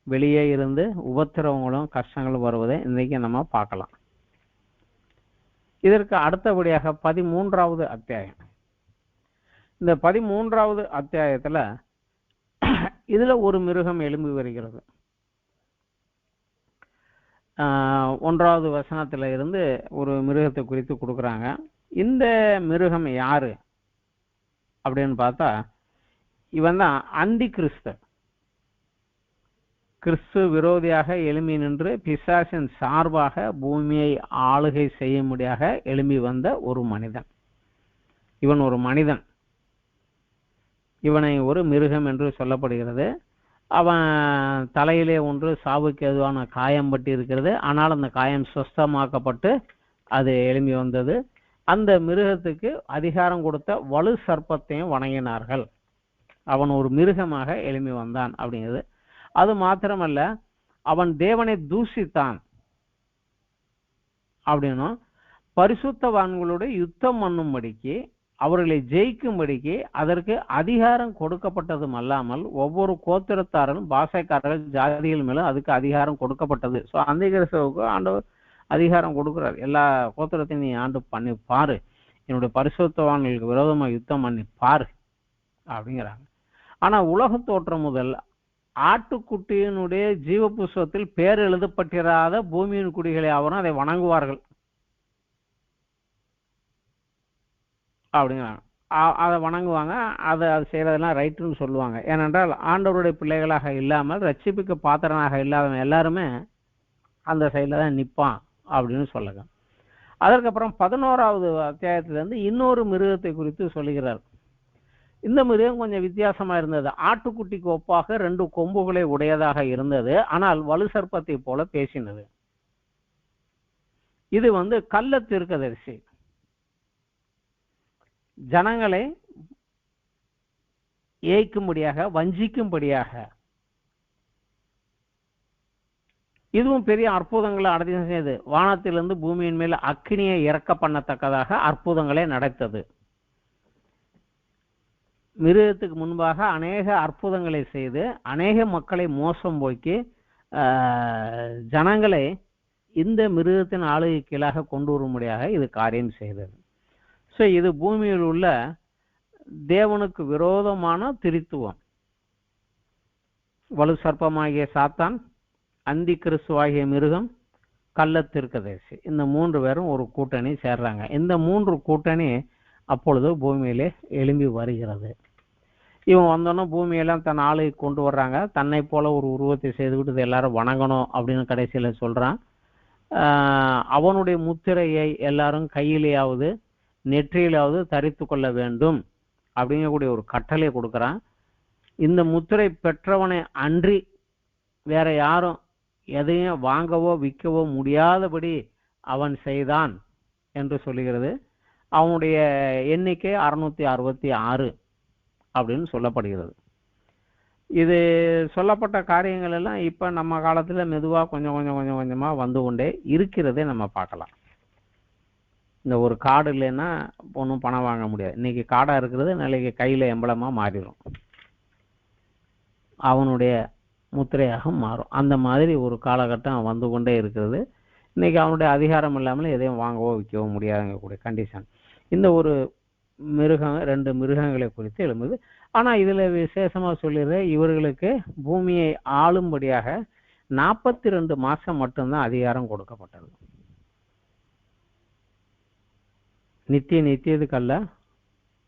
வெளியே இருந்து உபத்திரவங்களும் கஷ்டங்களும் வருவதை இன்னைக்கு நம்ம பார்க்கலாம். இதற்கு அடுத்தபடியாக 13வது அத்தியாயம். இந்த 13வது அத்தியாயத்துல இதுல ஒரு மிருகம் எழும்பி வருகிறது. 1வது வசனத்துல இருந்து ஒரு மிருகத்தை குறித்து கொடுக்குறாங்க. இந்த மிருகம் யாரு அப்படின்னு பார்த்தா, இவன் தான் அந்தி கிறிஸ்து. கிறிஸ்து விரோதியாக எழும்பி நின்று பிசாசின் சார்பாக பூமியை ஆளுகை செய்ய முடியாக எழும்பி வந்த ஒரு மனிதன். இவன் ஒரு மனிதன். இவனை ஒரு மிருகம் என்று சொல்லப்படுகிறது. அவன் தலையிலே ஒன்று சாவுக்கு எதுவான காயம் பட்டு இருக்கிறது. ஆனால் அந்த காயம் சுஸ்தமாக்கப்பட்டு அது எழும்பி வந்தது. அந்த மிருகத்துக்கு அதிகாரம் கொடுத்த வலு சர்ப்பத்தையும் வணங்கினார்கள். அவன் ஒரு மிருகமாக எழும்பி வந்தான் அப்படிங்கிறது. அது மாத்திரமல்ல, அவன் தேவனை தூஷித்தான். அப்படின்னும் பரிசுத்தவான்களுடைய யுத்தம் பண்ணும்படிக்கு அவர்களை ஜெயிக்கும்படிக்கு அதற்கு அதிகாரம் கொடுக்கப்பட்டதும் அல்லாமல் ஒவ்வொரு கோத்திரத்தாரும் பாஷைக்காரர்கள் ஜாதிகள் மேலும் அதுக்கு அதிகாரம் கொடுக்கப்பட்டது. ஸோ அந்த கிறிஸ்தவுக்கு ஆண்டவர் அதிகாரம் கொடுக்குறார். எல்லா கோத்திரத்தையும் நீ ஆண்டு பண்ணி பாரு, என்னுடைய பரிசுத்தவான்களுக்கு விரோதமாக யுத்தம் பண்ணி பாரு அப்படிங்கிறாங்க. ஆனா உலக தோற்றம் முதல் ஆட்டுக்குட்டியினுடைய ஜீவ புஸ்தகத்தில் பேர் எழுதப்பட்டிராத பூமியின் குடிகளை அவரும் அதை வணங்குவார்கள் அப்படிங்கிறாங்க. அதை வணங்குவாங்க, அது செய்யறதெல்லாம் ரைட்டுன்னு சொல்லுவாங்க. ஏனென்றால் ஆண்டவருடைய பிள்ளைகளாக இல்லாமல் ரட்சிப்புக்கு பாத்திரனாக இல்லாதவன் எல்லாருமே அந்த சைடில் தான் நிற்பான் அப்படின்னு சொல்லுங்க. அதற்கப்புறம் 11வது அத்தியாயத்திலிருந்து இன்னொரு மிருகத்தை குறித்து சொல்லுகிறார். இந்த மிருகம் கொஞ்சம் வித்தியாசமா இருந்தது. ஆட்டுக்குட்டிக்கு ஒப்பாக 2 கொம்புகளை உடையதாக இருந்தது, ஆனால் வலு சர்ப்பத்தை போல பேசினது. இது கள்ள தீர்க்கதரிசி, ஜனங்களை ஏய்க்கும்படியாக வஞ்சிக்கும்படியாக. இதுவும் பெரிய அற்புதங்களை அடைந்து செய்து வானத்திலிருந்து பூமியின் மேல் அக்கினியை இறக்க பண்ணத்தக்கதாக அற்புதங்களை நடத்தது. மிருகத்துக்கு முன்பாக அநேக அற்புதங்களை செய்து அநேக மக்களை மோசம் போக்கி ஜனங்களை இந்த மிருகத்தின் ஆளுகை கீழாக கொண்டு வரும்படியாக இது காரியம் செய்தது. ஸோ இது பூமியில் உள்ள தேவனுக்கு விரோதமான திரித்துவம். வலு சர்ப்பமாகிய சாத்தான், அந்தி கிறிஸ்துவாகிய மிருகம், கள்ள தீர்க்கதரிசி, இந்த 3 பேரும் ஒரு கூட்டணி சேர்றாங்க. இந்த 3 கூட்டணி அப்பொழுது பூமியிலே எழும்பி வருகிறது. இவன் வந்தோன்னா பூமியெல்லாம் தன் ஆளுகை கொண்டு வர்றாங்க. தன்னை போல ஒரு உருவத்தை செய்துவிட்டு இதை எல்லாரும் வணங்கணும் அப்படின்னு கடைசியில் சொல்றான். அவனுடைய முத்திரையை எல்லாரும் கையிலேயாவது நெற்றியிலாவது தரித்து கொள்ள வேண்டும் அப்படிங்கக்கூடிய ஒரு கட்டளை கொடுக்குறான். இந்த முத்திரை பெற்றவனை அன்றி வேற யாரும் எதையும் வாங்கவோ விற்கவோ முடியாதபடி அவன் செய்தான் என்று சொல்லுகிறது. அவனுடைய எண்ணிக்கை 666 அப்படின்னு சொல்லப்படுகிறது. இது சொல்லப்பட்ட காரியங்கள் எல்லாம் இப்ப நம்ம காலத்துல மெதுவா கொஞ்சம் கொஞ்சமா வந்து கொண்டே இருக்கிறதே நம்ம பார்க்கலாம். இந்த ஒரு கார்டு இல்லைன்னா ஒன்றும் பணம் வாங்க முடியாது. இன்னைக்கு கார்டா இருக்கிறது நாளைக்கு கையில எம்பளமா மாறிடும், அவனுடைய முத்திரையாக மாறும். அந்த மாதிரி ஒரு காலகட்டம் வந்து கொண்டே இருக்கிறது. இன்னைக்கு அவனுடைய அதிகாரம் இல்லாமல் எதையும் வாங்கவோ விற்கவோ முடியாதுங்கக்கூடிய கண்டிஷன். இந்த ஒரு மிருகம் 2 மிருகங்களை குறித்து எழும்புது. ஆனா இதுல விசேஷமா சொல்லிடுற இவர்களுக்கு பூமியை ஆளும்படியாக 42 மாசம் மட்டும்தான் அதிகாரம் கொடுக்கப்பட்டது. நித்தியதுக்கல்ல,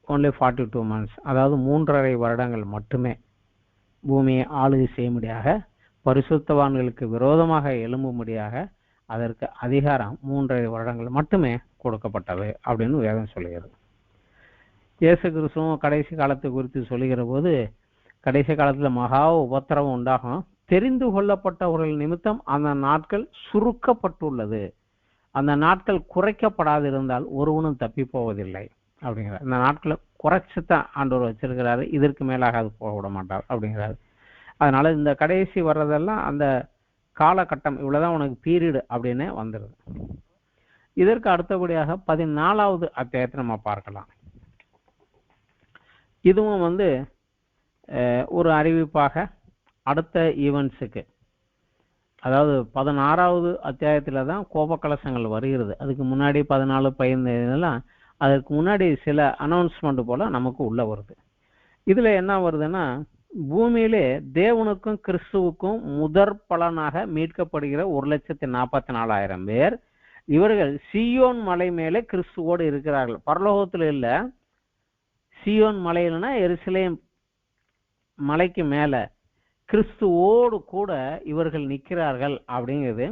only 42 months, அதாவது 3.5 வருடங்கள் மட்டுமே பூமியை ஆளுகை செய்யும்படியாக, பரிசுத்தவான்களுக்கு விரோதமாக எழும்பும்படியாக அதற்கு அதிகாரம் 3.5 வருடங்கள் மட்டுமே கொடுக்கப்பட்டது அப்படின்னு வேதம் சொல்லுகிறது. இயேசு கிறிஸ்துவும் கடைசி காலத்தை குறித்து சொல்லுகிற போது, கடைசி காலத்துல மகா உபத்திரவம் உண்டாகும், தெரிந்து கொள்ளப்பட்டவர்கள் நிமித்தம் அந்த நாட்கள் சுருக்கப்பட்டுள்ளது, அந்த நாட்கள் குறைக்கப்படாதிருந்தால் ஒருவனும் தப்பி போவதில்லை அப்படிங்கிறார். இந்த நாட்களை குறைச்சுதான் ஆண்டவர் வச்சிருக்கிறாரு, இதற்கு மேலாக அது போக விட மாட்டார் அப்படிங்கிறாரு. அதனால இந்த கடைசி வர்றதெல்லாம் அந்த காலகட்டம், இவ்வளவுதான் உனக்கு பீரியடு அப்படின்னு வந்துடுது. இதற்கு அடுத்தபடியாக 14வது அத்தியாயத்தை நம்ம பார்க்கலாம். இதுவும் ஒரு அறிவிப்பாக அடுத்த ஈவெண்ட்ஸுக்கு, அதாவது 16வது அத்தியாயத்துல தான் கோபக்கலசங்கள் வருகிறது. அதுக்கு முன்னாடி 14, 15 அதுக்கு முன்னாடி சில அனௌன்ஸ்மெண்ட் போல நமக்கு உள்ள வருது. இதுல என்ன வருதுன்னா, பூமியிலே தேவனுக்கும் கிறிஸ்துவுக்கும் முதற் பலனாக மீட்கப்படுகிற 1,44,000 பேர், இவர்கள் சீயோன் மலை மேலே கிறிஸ்துவோடு இருக்கிறார்கள். பரலோகத்துல இல்ல, சீயோன் மலையிலனா எருசலேம் மலைக்கு மேல கிறிஸ்துவோடு கூட இவர்கள் நிற்கிறார்கள் அப்படிங்கிறது.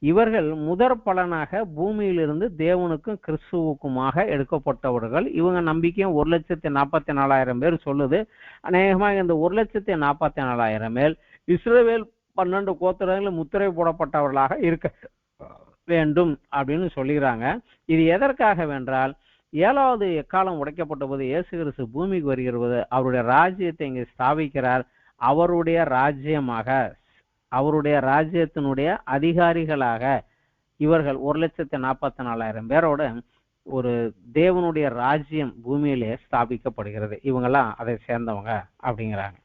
இவர்கள் முதற் பலனாக பூமியிலிருந்து தேவனுக்கும் கிறிஸ்துவுக்குமாக எடுக்கப்பட்டவர்கள். இவங்க நம்பிக்கையும் 1,44,000 பேர் சொல்லுது. அநேகமாக இந்த 1,44,000 மேல் இஸ்ரவேல் 12 கோத்திரங்கள் முத்திரை போடப்பட்டவர்களாக இருக்க வேண்டும் அப்படின்னு சொல்லுகிறாங்க. இது எதற்காக வென்றால், 7வது எக்காலம் உடைக்கப்பட்ட போது இயேசு கிறிஸ்து பூமிக்கு வருகிறது, அவருடைய ராஜ்யத்தை இங்கு ஸ்தாபிக்கிறார். அவருடைய ராஜ்யமாக, அவருடைய ராஜ்யத்தினுடைய அதிகாரிகளாக இவர்கள் 1,44,000 பேரோட ஒரு தேவனுடைய ராஜ்யம் பூமியிலே ஸ்தாபிக்கப்படுகிறது. இவங்கெல்லாம் அதை சேர்ந்தவங்க அப்படிங்கிறாங்க.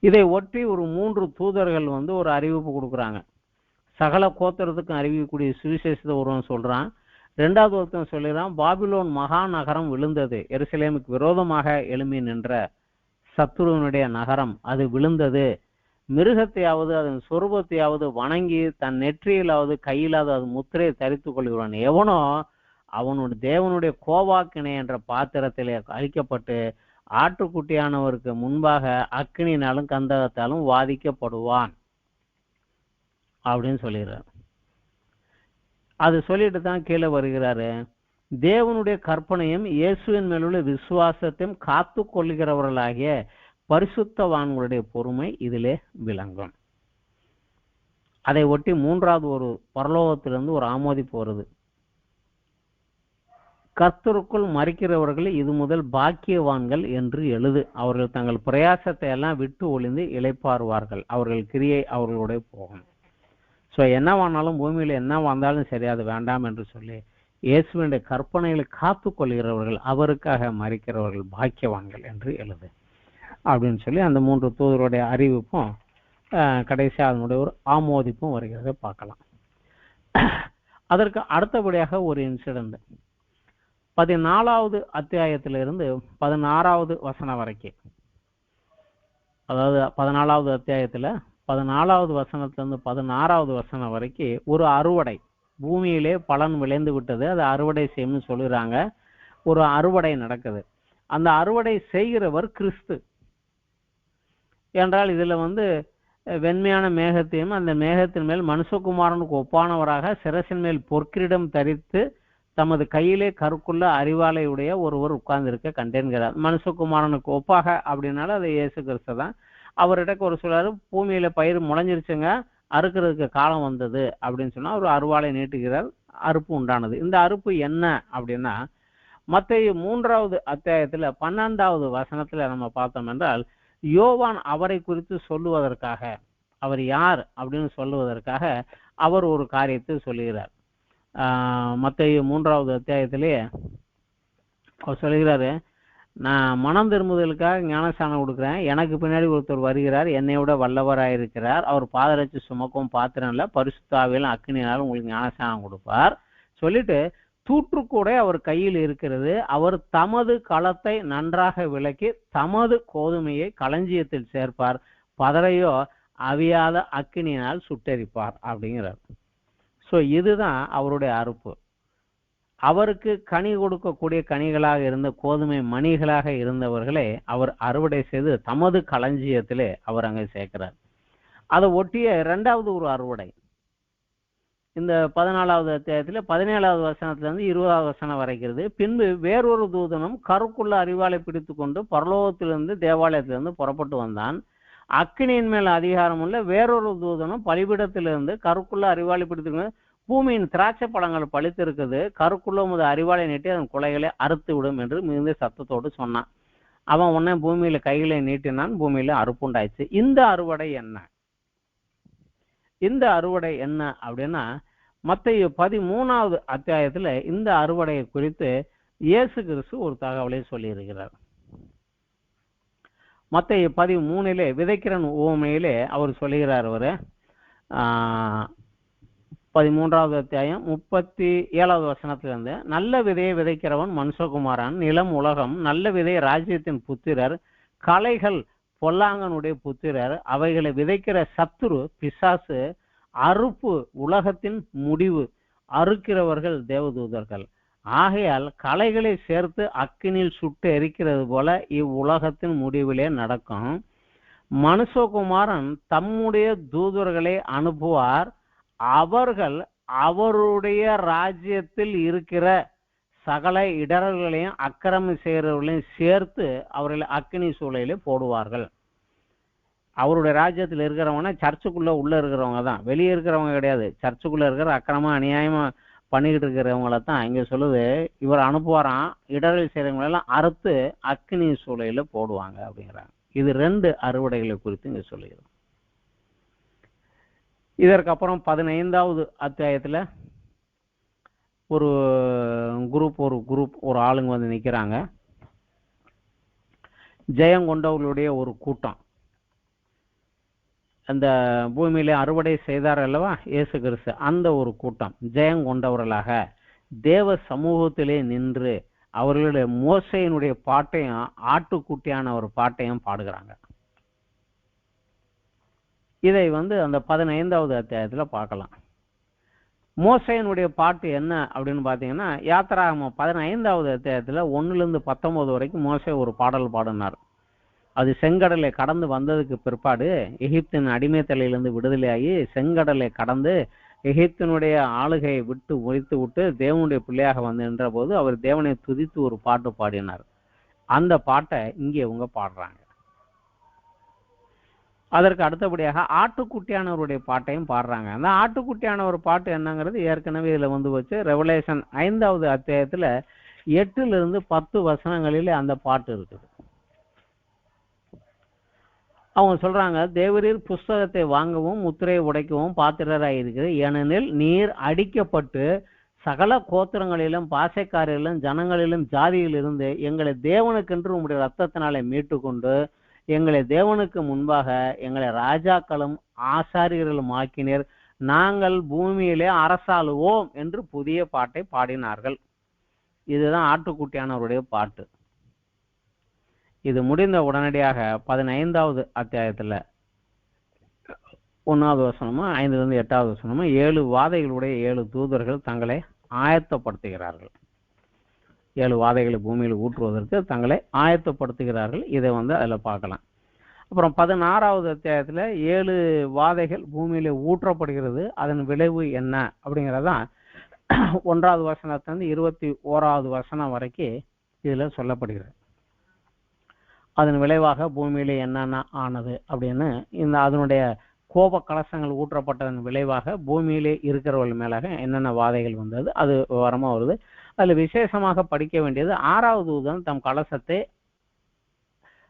இதை ஒட்டி ஒரு 3 தூதர்கள் ஒரு அறிவிப்பு கொடுக்குறாங்க. சகல கோத்திரத்துக்கும் அறிவிக்கக்கூடிய சுவிசேஷத்தை ஒருவன் சொல்றான். 2வது ஒருத்தன் சொல்லிடுறான், பாபிலோன் மகா நகரம் விழுந்தது, எருசலேமுக்கு விரோதமாக எழும்பி நின்ற சத்துருவனுடைய நகரம் அது விழுந்தது, மிருகத்தையாவது அதன் சொரூபத்தையாவது வணங்கி தன் நெற்றியிலாவது கையிலாவது அது முத்திரையை தரித்து கொள்கிறான் எவனோ அவனுடைய தேவனுடைய கோவாக்கினை என்ற பாத்திரத்திலே அழிக்கப்பட்டு ஆட்டுக்குட்டியானவருக்கு முன்பாக அக்கினினாலும் கந்தகத்தாலும் வாதிக்கப்படுவான் அப்படின்னு சொல்லிடுறார். அது சொல்லிட்டு தான் கீழே வருகிறாரு, தேவனுடைய கற்பனையும் இயேசுவின் மேலுள்ள விசுவாசத்தையும் காத்து கொள்கிறவர்களாகிய பரிசுத்தவான்களுடைய பொறுமை இதிலே விளங்கும். அதை ஒட்டி 3வது ஒரு பரலோகத்திலிருந்து ஒரு ஆமோதிப்பு வருது. கர்த்தருக்குள் மறிக்கிறவர்கள் இது முதல் பாக்கியவான்கள் என்று எழுது, அவர்கள் தங்கள் பிரயாசத்தை எல்லாம் விட்டு ஒளிந்து இளைப்பாறுவார்கள், அவர்கள் கிரியை அவர்களுடைய போகும். ஸோ என்னவானாலும் பூமியில் என்ன வந்தாலும் சரி அது வேண்டாம் என்று சொல்லி இயேசுவினுடைய கற்பனைகளை காத்து கொள்கிறவர்கள் அவருக்காக மறிக்கிறவர்கள் பாக்கியவான்கள் என்று எழுது அப்படின்னு சொல்லி அந்த 3 தூதருடைய அறிவிப்பும் கடைசியாக அதனுடைய ஒரு ஆமோதிப்பும் வருகிறத பார்க்கலாம். அதற்கு அடுத்தபடியாக ஒரு இன்சிடென்ட் 14வது அத்தியாயத்திலிருந்து 16வது வசனம் வரைக்கும், அதாவது 14வது அத்தியாயத்தில் 14வது வசனத்திலிருந்து 16வது வசனம் வரைக்கும் ஒரு அறுவடை, பூமியிலே பலன் விளைந்து விட்டது, அது அறுவடை செய்யும்னு சொல்லுறாங்க. ஒரு அறுவடை நடக்குது. அந்த அறுவடை செய்கிறவர் கிறிஸ்து என்றால் இதுல வெண்மையான மேகத்தையும் அந்த மேகத்தின் மேல் மனுஷகுமாரனுக்கு ஒப்பானவராக சிரசின் மேல் பொற்கிரீடம் தரித்து தமது கையிலே கருக்குள்ள அறிவாலையுடைய ஒருவர் உட்கார்ந்திருக்க கண்டேன்கிறார். மனுஷகுமாரனுக்கு ஒப்பாக அப்படின்னால அது இயேசு கிறிஸ்து தான். அவர்கிட்ட ஒரு சொல்றாரு, பூமியில பயிர் முளைஞ்சிருச்சுங்க, அறுக்கிறதுக்கு காலம் வந்தது அப்படின்னு சொன்னா ஒரு அறுவாலை நீட்டுகிறார், அறுப்பு உண்டானது. இந்த அறுப்பு என்ன அப்படின்னா மத்தேயு 3வது அத்தியாயத்துல 12வது வசனத்துல நம்ம பார்த்தோம் என்றால், யோவான் அவரை குறித்து சொல்லுவதற்காக, அவர் யார் அப்படின்னு சொல்லுவதற்காக அவர் ஒரு காரியத்தை சொல்லுகிறார். மத்தேயு 3வது அத்தியாயத்திலேயே அவர் சொல்லுகிறாரு, நான் மனம் திரும்புதலுக்காக ஞானஸ்தானம் கொடுக்குறேன், எனக்கு பின்னாடி ஒருத்தர் வருகிறார், என்னை விட வல்லவராயிருக்கிறார், அவர் பாதரட்சி சுமக்கும் பாத்திரம் இல்லை, பரிசுத்த ஆவியிலும் அக்கினியினாலும் உங்களுக்கு ஞானஸ்தானம் கொடுப்பார் சொல்லிட்டு, தூற்றுக்கூட அவர் கையில் இருக்கிறது, அவர் தமது களத்தை நன்றாக விளக்கி தமது கோதுமையை களஞ்சியத்தில் சேர்ப்பார், பதரையோ அவியாத அக்கினியினால் சுட்டெரிப்பார் அப்படிங்கிறார். ஸோ இதுதான் அவருடைய அறுப்பு. அவருக்கு கனி கொடுக்கக்கூடிய கனிகளாக இருந்த கோதுமை மணிகளாக இருந்தவர்களை அவர் அறுவடை செய்து தமது களஞ்சியத்திலே அவர் அங்கே சேர்க்கிறார். அதை ஒட்டிய 2வது ஒரு அறுவடை இந்த 14வது அத்தியாயத்தில் 17வது வசனத்திலிருந்து 20வது வசனம் வரைக்கிறது. பின்பு வேறொரு தூதனும் கருக்குள்ள அறிவாலை பிடித்து கொண்டு பரலோகத்திலிருந்து தேவாலயத்திலிருந்து புறப்பட்டு வந்தான். அக்கினியின் மேல் அதிகாரம் உள்ள வேறொரு தூதனும் பலிபீடத்திலிருந்து கருக்குள்ள அறிவாலை பிடித்து, பூமியின் திராட்சை பழங்கள் பழித்திருக்குது, கருக்குள்ள முத அறிவாலை நீட்டி அதன் குலைகளை அறுத்து விடும் என்று மிகுந்த சத்தத்தோடு சொன்னான். அவன் உடனே பூமியில கைகளை நீட்டினான், பூமியில அறுப்புண்டாயிடுச்சு. இந்த அறுவடை என்ன? இந்த அறுவடை என்ன அப்படின்னா மத்தேயு 13வது அத்தியாயத்துல இந்த அறுவடையை குறித்து இயேசு கிறிஸ்து ஒரு தகவலை சொல்லி இருக்கிறார். மத்தேயு 13 விதைக்கிறன் உவமையிலே அவர் சொல்லுகிறார். அவரு 13வது அத்தியாயம் 37வது வசனத்திலிருந்து, நல்ல விதையை விதைக்கிறவன் மனுஷகுமாரன், நிலம் உலகம், நல்ல விதை ராஜ்யத்தின் புத்திரர், களைகள் பொல்லாங்கனுடைய புத்திரர், அவைகளை விதைக்கிற சத்துரு பிசாசு, அறுப்பு உலகத்தின் முடிவு, அறுக்கிறவர்கள் தேவதூதர்கள். ஆகையால் களைகளை சேர்த்து அக்கினில் சுட்டு எரிக்கிறது போல இவ்வுலகத்தின் முடிவிலே நடக்கும். மனுஷகுமாரன் தம்முடைய தூதர்களை அனுப்புவார், அவர்கள் அவருடைய ராஜ்யத்தில் இருக்கிற சகல இடர்களையும் அக்கிரமம் செய்கிறவர்களையும் சேர்த்து அவர்களை அக்கினி சூளையில போடுவார்கள். அவருடைய ராஜ்யத்தில் இருக்கிறவங்கன்னா சர்ச்சுக்குள்ள உள்ள இருக்கிறவங்க தான், வெளியே இருக்கிறவங்க கிடையாது. சர்ச்சுக்குள்ள இருக்கிற அக்கிரமா அநியாயமா பண்ணிக்கிட்டு இருக்கிறவங்கள தான் இங்க சொல்லுது, இவர் அனுப்புவாராம், இடர்கள் செய்கிறவங்களெல்லாம் அறுத்து அக்கினி சூளையில போடுவாங்க அப்படிங்கிறாங்க. இது 2 அறுவடைகளை குறித்து இங்க சொல்லுகிறோம். இதற்கப்புறம் 15வது அத்தியாயத்துல ஒரு குரூப் ஒரு ஆளுங்க வந்து நிக்கிறாங்க. ஜெயம் கொண்டவர்களுடைய ஒரு கூட்டம். அந்த பூமியில அறுவடை செய்தார் அல்லவா இயேசு கிறிஸ்து, அந்த ஒரு கூட்டம் ஜெயம் கொண்டவர்களாக தேவ சமூகத்திலே நின்று அவர்களுடைய மோசையினுடைய பாட்டையும் ஆட்டுக்குட்டியான ஒரு பாட்டையும் பாடுகிறாங்க. இதை வந்து அந்த 15வது அத்தியாயத்துல பார்க்கலாம். மோசையினுடைய பாட்டு என்ன அப்படின்னு பார்த்தீங்கன்னா, யாத்திராகமம் 15வது அத்தியாயத்துல 1 to 19 வரைக்கும் மோசே ஒரு பாடல் பாடினார். அது செங்கடலை கடந்து வந்ததுக்கு பிற்பாடு எகிப்தின் அடிமைத்தலையிலிருந்து விடுதலையாகி செங்கடலை கடந்து எகிப்தினுடைய ஆளுகையை விட்டு ஒழித்து விட்டு தேவனுடைய பிள்ளையாக வந்து நின்ற போது அவர் தேவனை துதித்து ஒரு பாட்டு பாடினார். அந்த பாட்டை இங்கே இவங்க பாடுறாங்க. அதற்கு அடுத்தபடியாக ஆட்டுக்குட்டியானவருடைய பாட்டையும் பாடுறாங்க. அந்த ஆட்டுக்குட்டியான ஒரு பாட்டு என்னங்கிறது ஏற்கனவே இதுல வந்து வச்சு ரெவலேஷன் 5வது அத்தியாயத்துல 8 to 10 வசனங்களிலே அந்த பாட்டு இருக்குது. அவங்க சொல்றாங்க, தேவரீர் புஸ்தகத்தை வாங்கவும் முத்திரையை உடைக்கவும் பாத்திரராய் இருக்கிறது. ஏனெனில் நீர் அடிக்கப்பட்டு சகல கோத்திரங்களிலும் பாசைக்காரிலும் ஜனங்களிலும் ஜாதியிலிருந்து எங்களை தேவனுக்கென்று உங்களுடைய ரத்தத்தினாலே மீட்டு கொண்டு எங்களை தேவனுக்கு முன்பாக எங்களை ராஜாக்களும் ஆசாரியர்களும் ஆக்கினீர். நாங்கள் பூமியிலே அரசாளுவோம் என்று புதிய பாட்டை பாடினார்கள். இதுதான் ஆட்டுக்குட்டியானவருடைய பாட்டு. இது முடிந்த உடனடியாக 15வது அத்தியாயத்துல 1வது வசனமும் 5 to 8வது வசனமும் 7 வாதைகளுடைய 7 தூதர்கள் தங்களை ஆயத்தப்படுத்துகிறார்கள். 7 வாதைகளை பூமியில் ஊற்றுவதற்கு தங்களை ஆயத்தப்படுத்துகிறார்கள். இதை வந்து அதுல பார்க்கலாம். அப்புறம் 16வது அத்தியாயத்துல 7 வாதைகள் பூமியில ஊற்றப்படுகிறது. அதன் விளைவு என்ன அப்படிங்கிறதான் 1வது வசனத்திலிருந்து 21வது வசனம் வரைக்கும் இதுல சொல்லப்படுகிறது. அதன் விளைவாக பூமியில என்னென்ன ஆனது அப்படின்னு இந்த அதனுடைய கோப கலசங்கள் ஊற்றப்பட்டதன் விளைவாக பூமியிலே இருக்கிறவர்கள் மேலாக என்னென்ன வாதைகள் வந்தது அது விவரமா வருது. அதுல விசேஷமாக படிக்க வேண்டியது 6வது தூதன் தம் கலசத்தை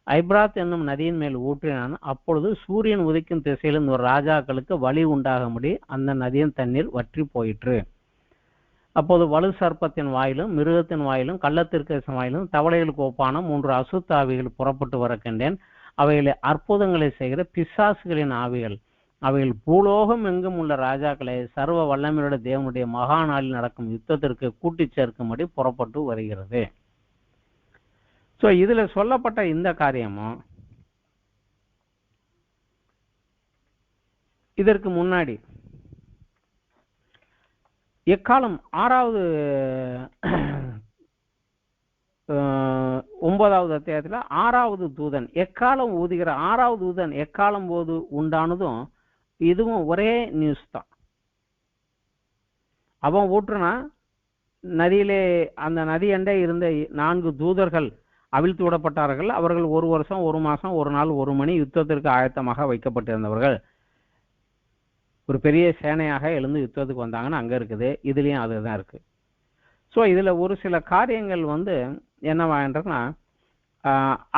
ஐப்ராத் என்னும் நதியின் மேல் ஊற்றினான். அப்பொழுது சூரியன் உதிக்கும் திசையிலிருந்து ஒரு ராஜாக்களுக்கு வழி உண்டாகும்படி அந்த நதியின் தண்ணீர் வற்றி போயிற்று. அப்போது வலு சர்ப்பத்தின் வாயிலும் மிருகத்தின் வாயிலும் கள்ளத்திற்கேசன் வாயிலும் தவளைகளுக்கு ஒப்பான 3 அசுத்த ஆவிகள் புறப்பட்டு வர கண்டேன். அவைகளை அற்புதங்களை செய்கிற பிசாசுகளின் ஆவிகள். அவைகள் பூலோகம் எங்கும் உள்ள ராஜாக்களை சர்வ வல்லமையுடைய தேவனுடைய மகா நாளில் நடக்கும் யுத்தத்திற்கு கூட்டி சேர்க்கும்படி புறப்பட்டு வருகிறது. சோ இதுல சொல்லப்பட்ட இந்த காரியமும் இதற்கு முன்னாடி எக்காலம் 6வது 9வது அத்தியாயத்துல 6வது தூதன் எக்காலம் ஊதுகிற 6வது தூதன் எக்காலம் போது உண்டானதும் இதுவும் ஒரே நியூஸ் தான். அவன் ஊற்றுனா நதியிலே அந்த நதி அண்டை இருந்த 4 தூதர்கள் அவிழ்த்து விடப்பட்டார்கள். அவர்கள் 1 வருஷம் 1 மாசம் 1 நாள் 1 மணி யுத்தத்திற்கு ஆயத்தமாக வைக்கப்பட்டிருந்தவர்கள். ஒரு பெரிய சேனையாக எழுந்து யுத்தத்துக்கு வந்தாங்கன்னு அங்க இருக்குது. இதுலயும் அதுதான் இருக்கு. ஸோ இதுல ஒரு சில காரியங்கள் வந்து என்னவான்றதுன்னா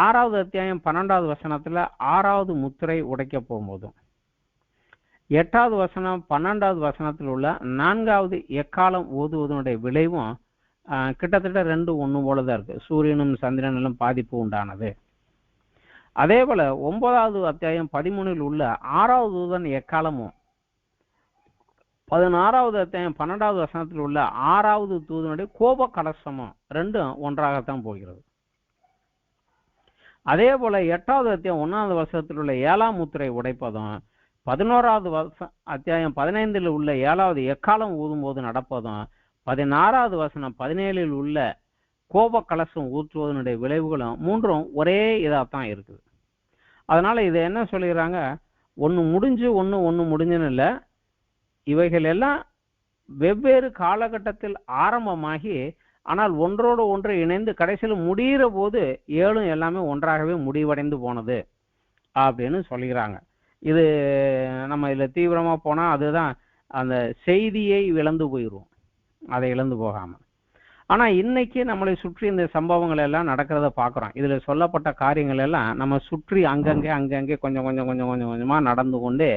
6வது அத்தியாயம் 12வது வசனத்துல 6வது முத்திரை உடைக்க போகும்போதும் 8வது வசனம் 12வது வசனத்தில் உள்ள 4வது எக்காலம் ஓதுவதனுடைய விளைவும் கிட்டத்தட்ட 2 ஒன்று போலதான் இருக்கு. சூரியனும் சந்திரனிலும் பாதிப்பு உண்டானது. அதே போல 9வது அத்தியாயம் 13 உள்ள 6வது தூதன் எக்காலமும் 16வது அத்தியாயம் 12வது வசனத்தில் உள்ள 6வது தூதனுடைய கோப கலசமும் 2 ஒன்றாகத்தான் போகிறது. அதே போல 8வது அத்தியாயம் 1வது வசனத்தில் உள்ள 7ஆம் முத்திரை உடைப்பதும் 11வது அத்தியாயம் 15 உள்ள 7வது எக்காலம் ஊதும் போது நடப்பதும் 16வது வசனம் 17 உள்ள கோப கலசம் ஊற்றுவதனுடைய விளைவுகளும் 3 ஒரே இதாகத்தான் இருக்குது. அதனால இதை என்ன சொல்லுகிறாங்க, ஒன்று முடிஞ்சு ஒன்று முடிஞ்சுன்னு இல்லை, இவைகள் எல்லாம் வெவ்வேறு காலகட்டத்தில் ஆரம்பமாகி ஆனால் ஒன்றோடு ஒன்று இணைந்து கடைசியில் முடிகிற போது 7 எல்லாமே ஒன்றாகவே முடிவடைந்து போனது அப்படின்னு சொல்லுகிறாங்க. இது நம்ம இதில் தீவிரமாக போனால் அதுதான் அந்த செய்தியை இழந்து போயிடுவோம், அதை இழந்து போகாமல். ஆனால் இன்னைக்கு நம்மளை சுற்றி இந்த சம்பவங்கள் எல்லாம் நடக்கிறத பார்க்குறோம். இதில் சொல்லப்பட்ட காரியங்கள் எல்லாம் நம்ம சுற்றி அங்கங்கே கொஞ்சம் கொஞ்சமாக நடந்து கொண்டு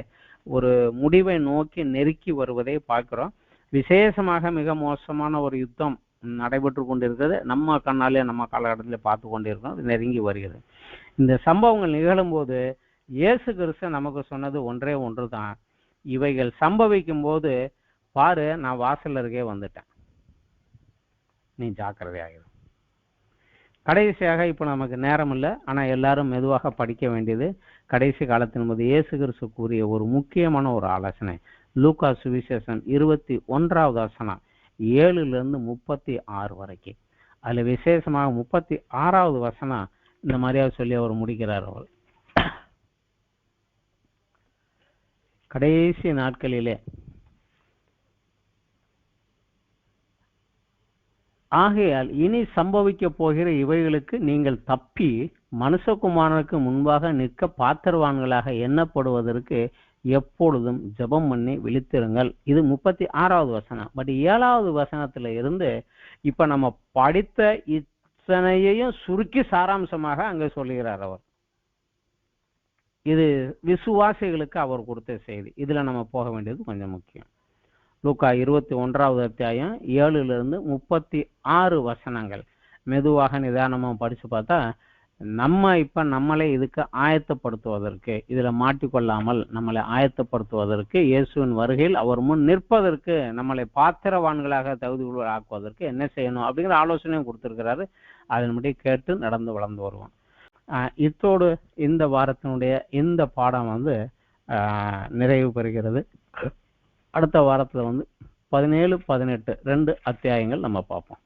ஒரு முடிவை நோக்கி நெருக்கி வருவதை பார்க்கிறோம். விசேஷமாக மிக மோசமான ஒரு யுத்தம் நடைபெற்று கொண்டிருக்கிறது. நம்ம கண்ணாலே நம்ம காலகட்டத்தில் பார்த்து கொண்டிருக்கோம். அது நெருங்கி வருகிறது. இந்த சம்பவங்கள் நிகழும் போது இயேசு கிறிஸ்து நமக்கு சொன்னது ஒன்றே ஒன்று தான். இவைகள் சம்பவிக்கும் போது பாரு, நான் வாசல் அருகே வந்துட்டேன், நீ ஜாக்கிரதையாகிடும். கடைசியாக இப்போ நமக்கு நேரம் இல்லை, ஆனால் எல்லாரும் மெதுவாக படிக்க வேண்டியது கடைசி காலத்தின் போது இயேசு கிறிஸ்து கூறிய ஒரு முக்கியமான ஒரு ஆலோசனை. லூக்கா சுவிசேஷம் 21வது வசனம் 7லிருந்து 36 வரைக்கும். அதுல விசேஷமாக 36வது வசனம் இந்த மாதிரியா சொல்லி அவர் முடிக்கிறார். அவர் கடைசி நாட்களிலே ஆகையால் இனி சம்பவிக்க போகிற இவைகளுக்கு நீங்கள் தப்பி மனுஷகுமாரனுக்கு முன்பாக நிற்க பாத்திரவான்களாக எண்ணப்படுவதற்கு எப்பொழுதும் ஜெபம் பண்ணி விழித்திருங்கள். இது 36வது வசனம். பட் 7வது வசனத்துல இருந்து இப்ப நம்ம படித்த இத்தனையையும் சுருக்கி சாராம்சமாக அங்க சொல்லுகிறார் அவர். இது விசுவாசிகளுக்கு அவர் கொடுத்த செய்தி. இதுல நம்ம போக வேண்டியது கொஞ்சம் முக்கியம். லூக்கா 21வது அத்தியாயம் 7லிருந்து 36 வசனங்கள் மெதுவாக நிதானமா படிச்சு பார்த்தா நம்ம இப்ப நம்மளை இதுக்கு ஆயத்தப்படுத்துவதற்கு, இதுல மாட்டிக்கொள்ளாமல் நம்மளை ஆயத்தப்படுத்துவதற்கு, இயேசுவின் வருகையில் அவர் முன் நிற்பதற்கு, நம்மளை பாத்திரவான்களாக தகுதி ஆக்குவதற்கு என்ன செய்யணும் அப்படிங்கிற ஆலோசனையும் கொடுத்திருக்கிறாரு. அதன்படி கேட்டு நடந்து வளர்ந்து வருவோம். இத்தோடு இந்த வாரத்தினுடைய இந்த பாடம் நிறைவு பெறுகிறது. அடுத்த வாரத்துல 17, 18 2 அத்தியாயங்கள் நம்ம பார்ப்போம்.